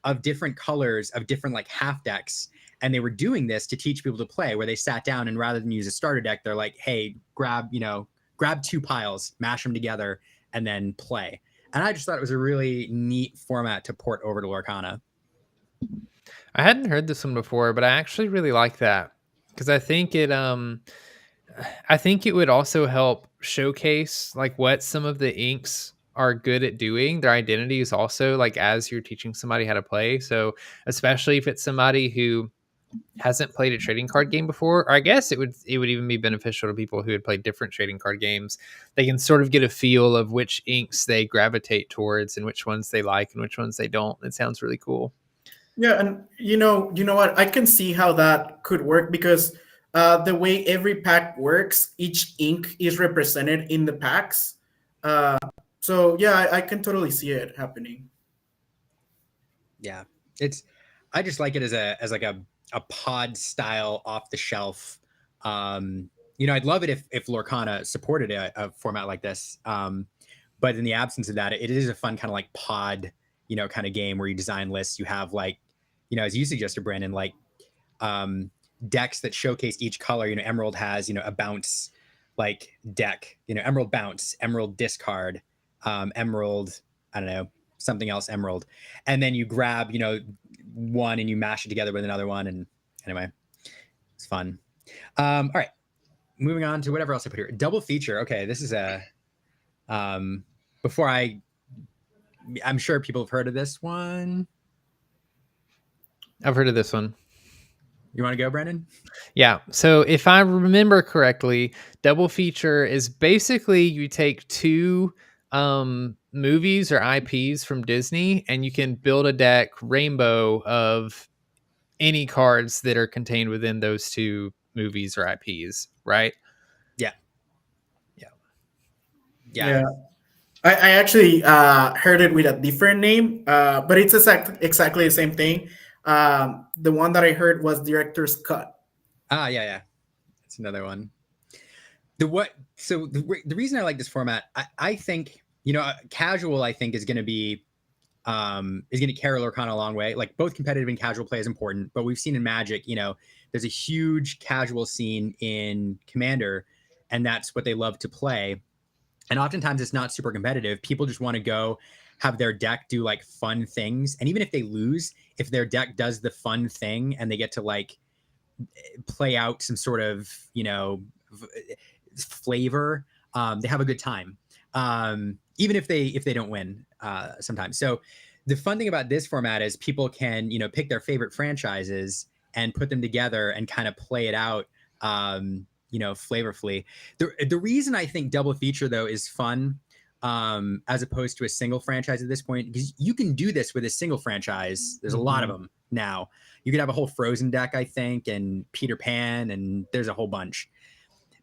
of different colors of different like half decks. And they were doing this to teach people to play, where they sat down and rather than use a starter deck, they're like, hey, grab two piles, mash them together, and then play. And I just thought it was a really neat format to port over to Lorcana. I hadn't heard this one before, but I actually really like that because I think it would also help showcase like what some of the inks are good at doing. Their identity is also like as you're teaching somebody how to play. So especially if it's somebody who hasn't played a trading card game before, or I guess it would even be beneficial to people who had played different trading card games. They can sort of get a feel of which inks they gravitate towards and which ones they like and which ones they don't. It sounds really cool. Yeah, and you know what? I can see how that could work because the way every pack works, each ink is represented in the packs. So yeah, I can totally see it happening. Yeah, I just like it as like a pod style off the shelf. I'd love it if Lorcana supported a format like this. But in the absence of that, it is a fun kind of like pod, kind of game where you design lists. You have like, as you suggested, Brandon, like decks that showcase each color. Emerald has, a bounce like deck, Emerald bounce, Emerald discard, Emerald, I don't know, something else Emerald. And then you grab, one and you mash it together with another one. And anyway, it's fun. All right. Moving on to whatever else I put here. Double feature. Okay. This is before I'm sure people have heard of this one. I've heard of this one. You want to go, Brandon? Yeah. So if I remember correctly, double feature is basically you take two movies or IPs from Disney and you can build a deck rainbow of any cards that are contained within those two movies or IPs, right? Yeah. I actually heard it with a different name, but it's exactly the same thing. The one that I heard was director's cut. Yeah. That's another one. The reason I like this format, I think, casual, I think is going to carry Lorcana a long way. Like both competitive and casual play is important, but we've seen in Magic, there's a huge casual scene in Commander, and that's what they love to play. And oftentimes it's not super competitive. People just want to go have their deck do like fun things. And even if they lose, if their deck does the fun thing and they get to like play out some sort of, flavor, they have a good time. Even if they don't win sometimes. So the fun thing about this format is people can, pick their favorite franchises and put them together and kind of play it out, flavorfully. The reason I think double feature though is fun, as opposed to a single franchise at this point, because you can do this with a single franchise. There's a lot of them now. You could have a whole Frozen deck, I think, and Peter Pan, and there's a whole bunch.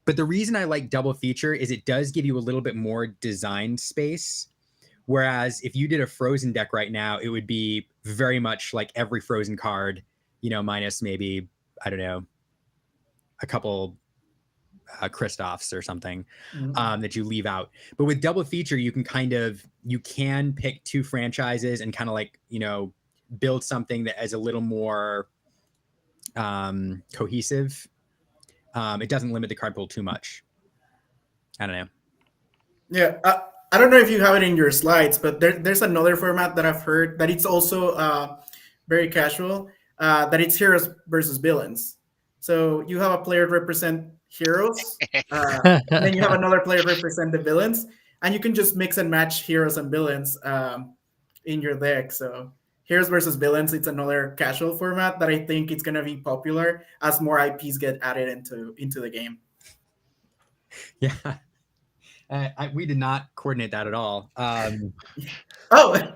But the reason I like double feature is it does give you a little bit more design space. Whereas if you did a Frozen deck right now, it would be very much like every Frozen card, minus maybe, I don't know, a couple Kristoffs or something, that you leave out. But with double feature, you can pick two franchises and kind of like, build something that is a little more cohesive. It doesn't limit the card pool too much. I don't know. Yeah, I don't know if you have it in your slides, but there's another format that I've heard that it's also very casual, that it's heroes versus villains. So you have a player represent heroes, then you have another player represent the villains, and you can just mix and match heroes and villains in your deck. So heroes versus villains, it's another casual format that I think it's gonna be popular as more IPs get added into the game. Yeah. We did not coordinate that at all. Oh,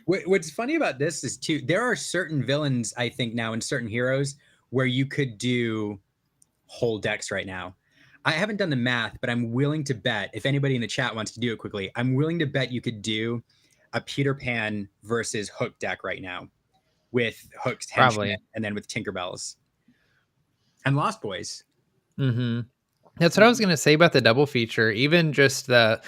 What's funny about this is too, there are certain villains, I think now, and certain heroes where you could do whole decks right now. I haven't done the math, but I'm willing to bet, if anybody in the chat wants to do it quickly, I'm willing to bet you could do a Peter Pan versus Hook deck right now with Hook's Henchmen and then with Tinkerbells and Lost Boys. Mm-hmm. That's what I was going to say about the double feature. Even just a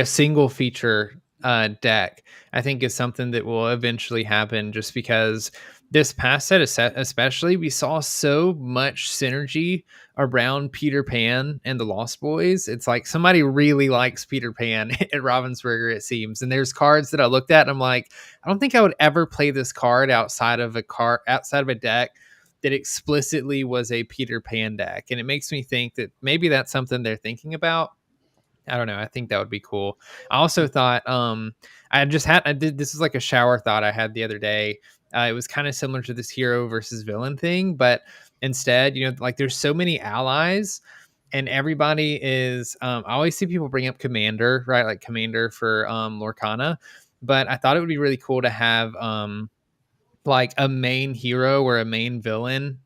single feature deck, I think is something that will eventually happen, just because this past set especially, we saw so much synergy around Peter Pan and the Lost Boys. It's like somebody really likes Peter Pan at Ravensburger, it seems. And there's cards that I looked at and I'm like, I don't think I would ever play this card outside of a deck that explicitly was a Peter Pan deck. And it makes me think that maybe that's something they're thinking about. I don't know. I think that would be cool. I also thought, this is like a shower thought I had the other day. It was kind of similar to this hero versus villain thing, but instead, like there's so many allies and everybody is, I always see people bring up Commander, right? Like Commander for Lorcana, but I thought it would be really cool to have like a main hero or a main villain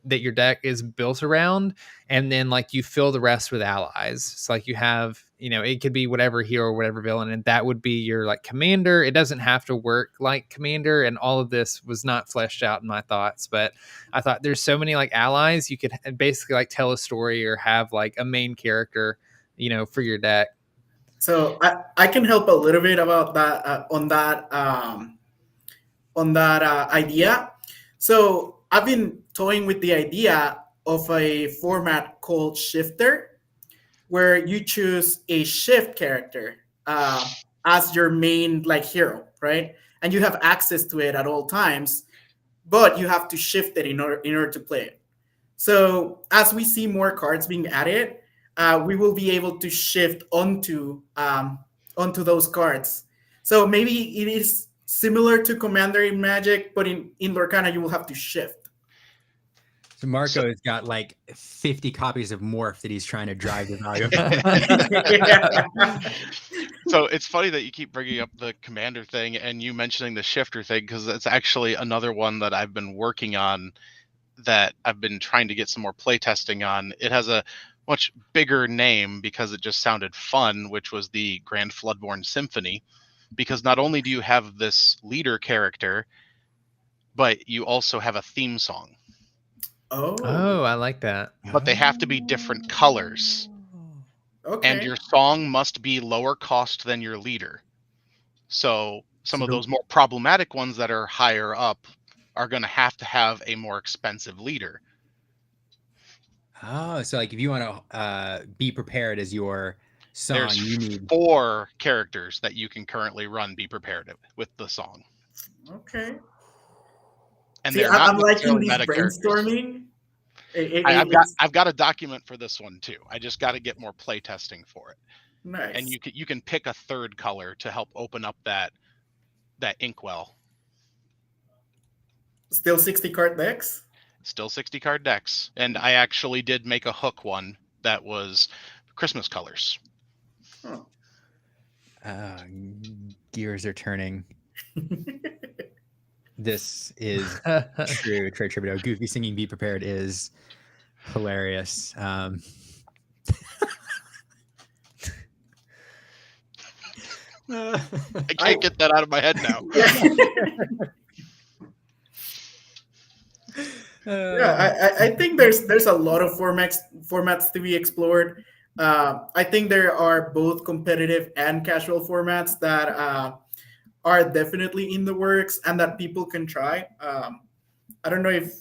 that your deck is built around, and then like you fill the rest with allies. So like you have, it could be whatever hero or whatever villain, and that would be your like commander. It doesn't have to work like Commander, and all of this was not fleshed out in my thoughts, but I thought there's so many like allies you could basically like tell a story or have like a main character, for your deck. So I can help a little bit about that on that idea. So I've been toying with the idea of a format called Shifter, where you choose a shift character as your main like hero, right? And you have access to it at all times, but you have to shift it in order to play it. So as we see more cards being added, we will be able to shift onto those cards. So maybe it is similar to Commander in Magic, but in Lorcana you will have to shift. So Marco has got like 50 copies of Morph that he's trying to drive the value. So it's funny that you keep bringing up the Commander thing and you mentioning the Shifter thing, because it's actually another one that I've been working on, that I've been trying to get some more playtesting on. It has a much bigger name because it just sounded fun, which was the Grand Floodborn Symphony, because not only do you have this leader character, but you also have a theme song. Oh, I like that. But they have to be different colors. Okay. And your song must be lower cost than your leader. So some of those more problematic ones that are higher up are going to have a more expensive leader. Oh, so like if you want to be prepared as your song, There's you need 4 characters that you can currently run Be Prepared with the song. Okay. And See, they're not I'm liking necessarily these meta characters. brainstorming. I've got a document for this one too. I just got to get more play testing for it. Nice. And you can pick a third color to help open up that inkwell. Still 60 card decks? Still 60 card decks. And I actually did make a hook one that was Christmas colors. Oh. Gears are turning. This is true. Trey Tributo. Goofy singing Be Prepared is hilarious. I can't get that out of my head now. I think there's a lot of formats to be explored. I think there are both competitive and casual formats that are definitely in the works and that people can try. I don't know if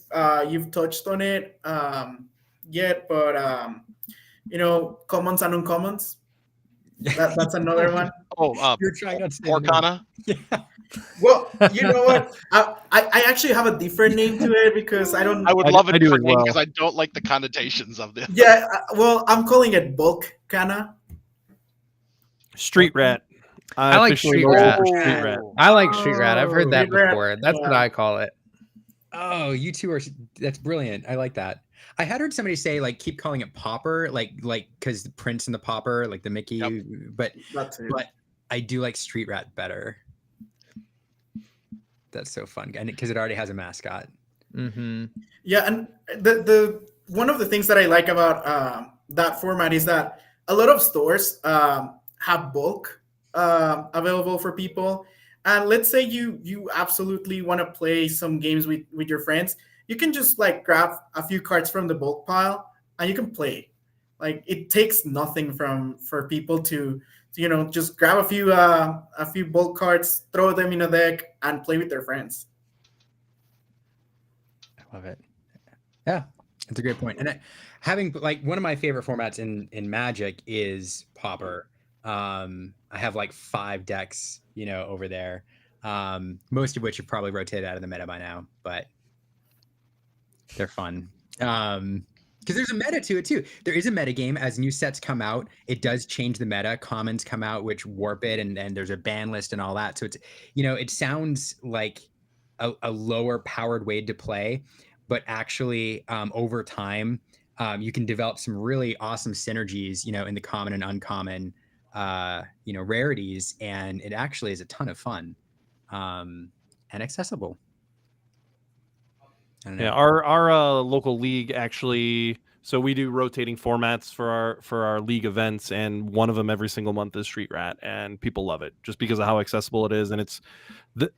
you've touched on it yet, but commons and uncommons. That's another one. You're trying not to say Lorcana. Yeah. Well, you know what? I actually have a different name to it because I don't. I would love it I do as because well. I don't like the connotations of this. Yeah, well, I'm calling it bulk kana. Street Rat. I like officially Street voted Rat. for Street Rat. I like Street Rat. I've heard that Street Rat, before. That's what yeah. I call it. Oh, you two are. That's brilliant. I like that. I had heard somebody say like keep calling it Popper, like because the Prince and the Popper, like the Mickey. Yep. But But I do like Street Rat better. That's so fun, and because it already has a mascot. Mm-hmm. yeah, and the one of the things that I like about that format is that a lot of stores have bulk available for people. And let's say you absolutely want to play some games with your friends, you can just like grab a few cards from the bulk pile and you can play. Like it takes nothing for people to just grab a few bulk cards, throw them in a deck, and play with their friends. I love it. Yeah, that's a great point. And having like one of my favorite formats in Magic is Popper. I have like 5 decks, over there. Most of which have probably rotated out of the meta by now, but they're fun. Because there's a meta to it too. There is a meta game as new sets come out. It does change the meta. Commons come out, which warp it, and there's a ban list and all that. So it's, it sounds like a lower powered way to play, but actually over time, you can develop some really awesome synergies, in the common and uncommon, rarities, and it actually is a ton of fun and accessible. I don't know. Yeah, our local league actually. So we do rotating formats for our league events, and one of them every single month is Street Rat, and people love it just because of how accessible it is. And it's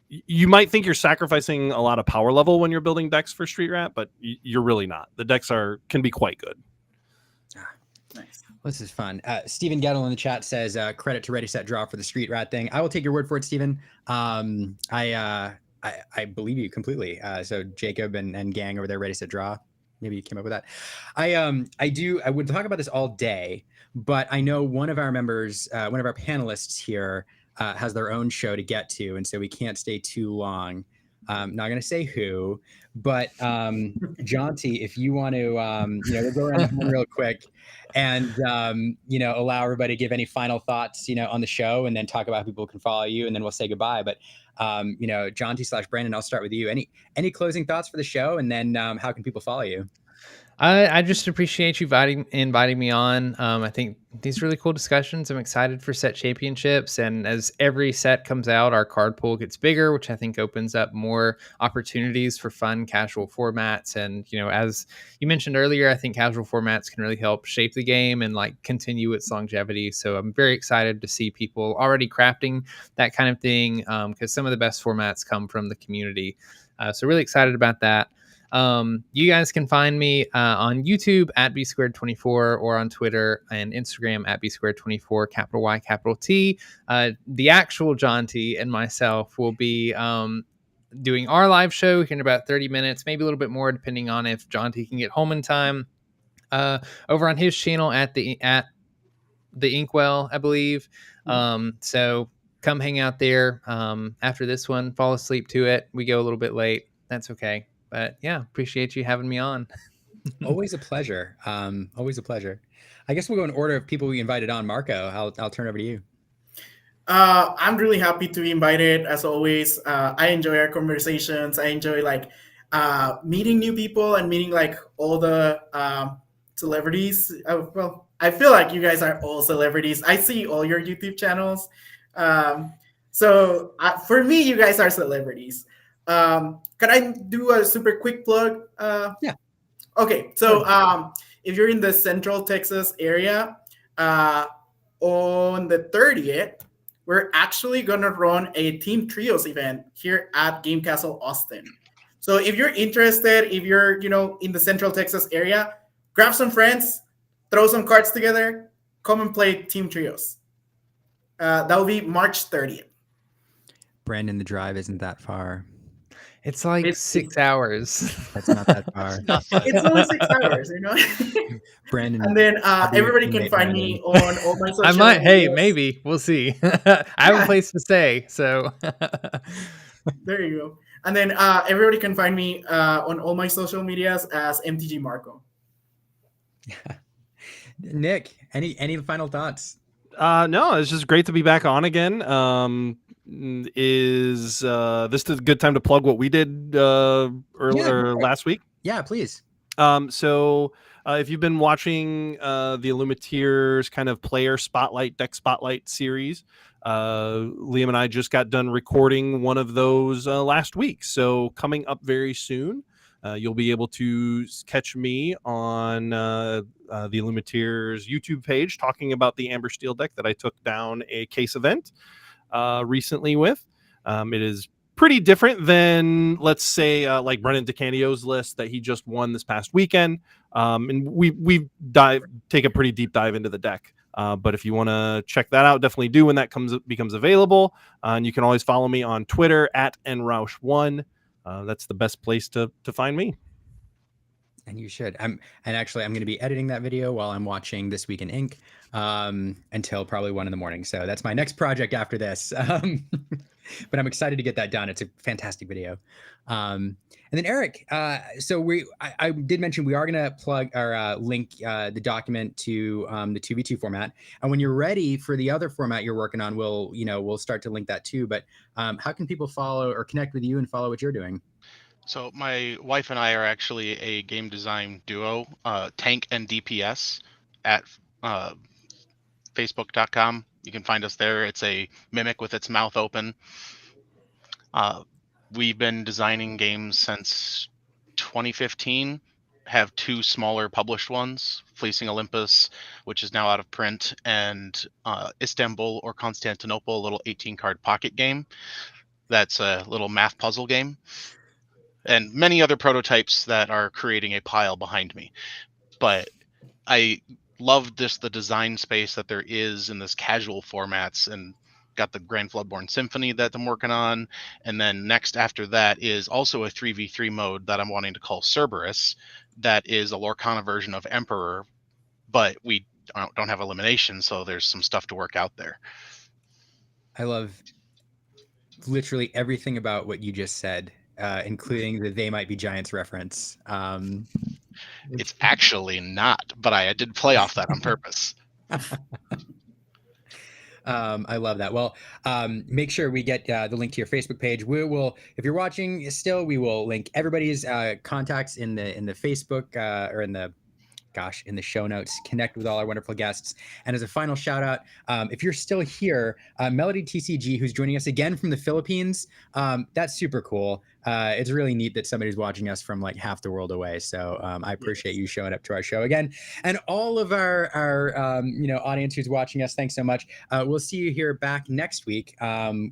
you might think you're sacrificing a lot of power level when you're building decks for Street Rat, but you're really not. The decks can be quite good. Nice. This is fun. Stephen Gettle in the chat says, credit to Ready Set Draw for the Street Rat thing. I will take your word for it, Stephen. I believe you completely. So Jacob and gang over there, Ready Set Draw. Maybe you came up with that. I would talk about this all day, but I know one of our members, one of our panelists here has their own show to get to. And so we can't stay too long. Not going to say who, but Jaunty, if you want to, we'll go around the horn real quick and, allow everybody to give any final thoughts, on the show, and then talk about how people can follow you, and then we'll say goodbye. But, Jaunty / Brandon, I'll start with you. Any closing thoughts for the show, and then how can people follow you? I just appreciate you inviting me on. I think these really cool discussions. I'm excited for set championships, and as every set comes out, our card pool gets bigger, which I think opens up more opportunities for fun, casual formats. And as you mentioned earlier, I think casual formats can really help shape the game and like continue its longevity. So I'm very excited to see people already crafting that kind of thing because some of the best formats come from the community. So really excited about that. You guys can find me on YouTube at B224 or on Twitter and Instagram at B224, capital Y, capital T. The actual John T and myself will be doing our live show here in about 30 minutes, maybe a little bit more, depending on if John T can get home in time. Over on his channel at the Inkwell, I believe. So come hang out there after this one. Fall asleep to it. We go a little bit late. That's okay. But yeah, appreciate you having me on. Always a pleasure. Always a pleasure. I guess we'll go in order of people we invited on. Marco, I'll turn over to you. I'm really happy to be invited as always. I enjoy our conversations. I enjoy meeting new people and meeting all the celebrities. Well, I feel like you guys are all celebrities. I see all your YouTube channels. So for me, you guys are celebrities. Can I do a super quick plug? Yeah. Okay. So if you're in the Central Texas area, on the 30th, we're actually going to run a Team Trios event here at Game Castle Austin. So if you're interested, if you're, in the Central Texas area, grab some friends, throw some cards together, come and play Team Trios. That will be March 30th. Brandon, the drive isn't that far. It's like 6 hours. That's not that far. It's only 6 hours, Brandon. And then everybody can find me on all my social I might. medias. Hey, maybe we'll see. I have a place to stay, so there you go. And then everybody can find me on all my social medias as MTG Marco. Nick, any final thoughts? No, it's just great to be back on again. Is this a good time to plug what we did earlier last week? Yeah, please. So if you've been watching the Illumineers kind of player spotlight, deck spotlight series, Liam and I just got done recording one of those last week. So coming up very soon, you'll be able to catch me on the Illumineers YouTube page talking about the Amber Steel deck that I took down a case event recently with. It is pretty different than, let's say, like Brennan DeCanio's list that he just won this past weekend. And we take a pretty deep dive into the deck. But if you want to check that out, definitely do when that becomes available. And you can always follow me on Twitter at nroush1. That's the best place to find me. And you should. I'm going to be editing that video while I'm watching This Week in Ink until probably 1 a.m. So that's my next project after this. But I'm excited to get that done. It's a fantastic video. And then Eric, so I did mention we are going to plug or link the document to the 2v2 format. And when you're ready for the other format you're working on, we'll start to link that too. But how can people follow or connect with you and follow what you're doing? So my wife and I are actually a game design duo, Tank and DPS, at facebook.com. You can find us there. It's a mimic with its mouth open. We've been designing games since 2015. Have 2 smaller published ones, Fleecing Olympus, which is now out of print, and Istanbul or Constantinople, a little 18-card pocket game. That's a little math puzzle game. And many other prototypes that are creating a pile behind me. But I love the design space that there is in this casual formats, and got the Grand Floodborn Symphony that I'm working on. And then next after that is also a 3v3 mode that I'm wanting to call Cerberus. That is a Lorcana version of Emperor, but we don't have elimination, so there's some stuff to work out there. I love literally everything about what you just said. Including the They Might Be Giants reference. It's actually not, but I did play off that on purpose. I love that. Well, make sure we get the link to your Facebook page. We will, if you're watching still, we will link everybody's contacts in the Facebook or in the show notes. Connect with all our wonderful guests. And as a final shout out, if you're still here, Melody TCG, who's joining us again from the Philippines, that's super cool. It's really neat that somebody's watching us from like half the world away. So I appreciate you showing up to our show again. And all of our audience who's watching us, thanks so much. We'll see you here back next week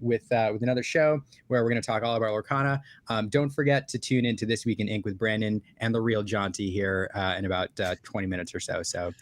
with another show where we're going to talk all about Lorcana. Don't forget to tune into This Week in Ink with Brandon and the real Jaunty here in about 20 minutes or so. So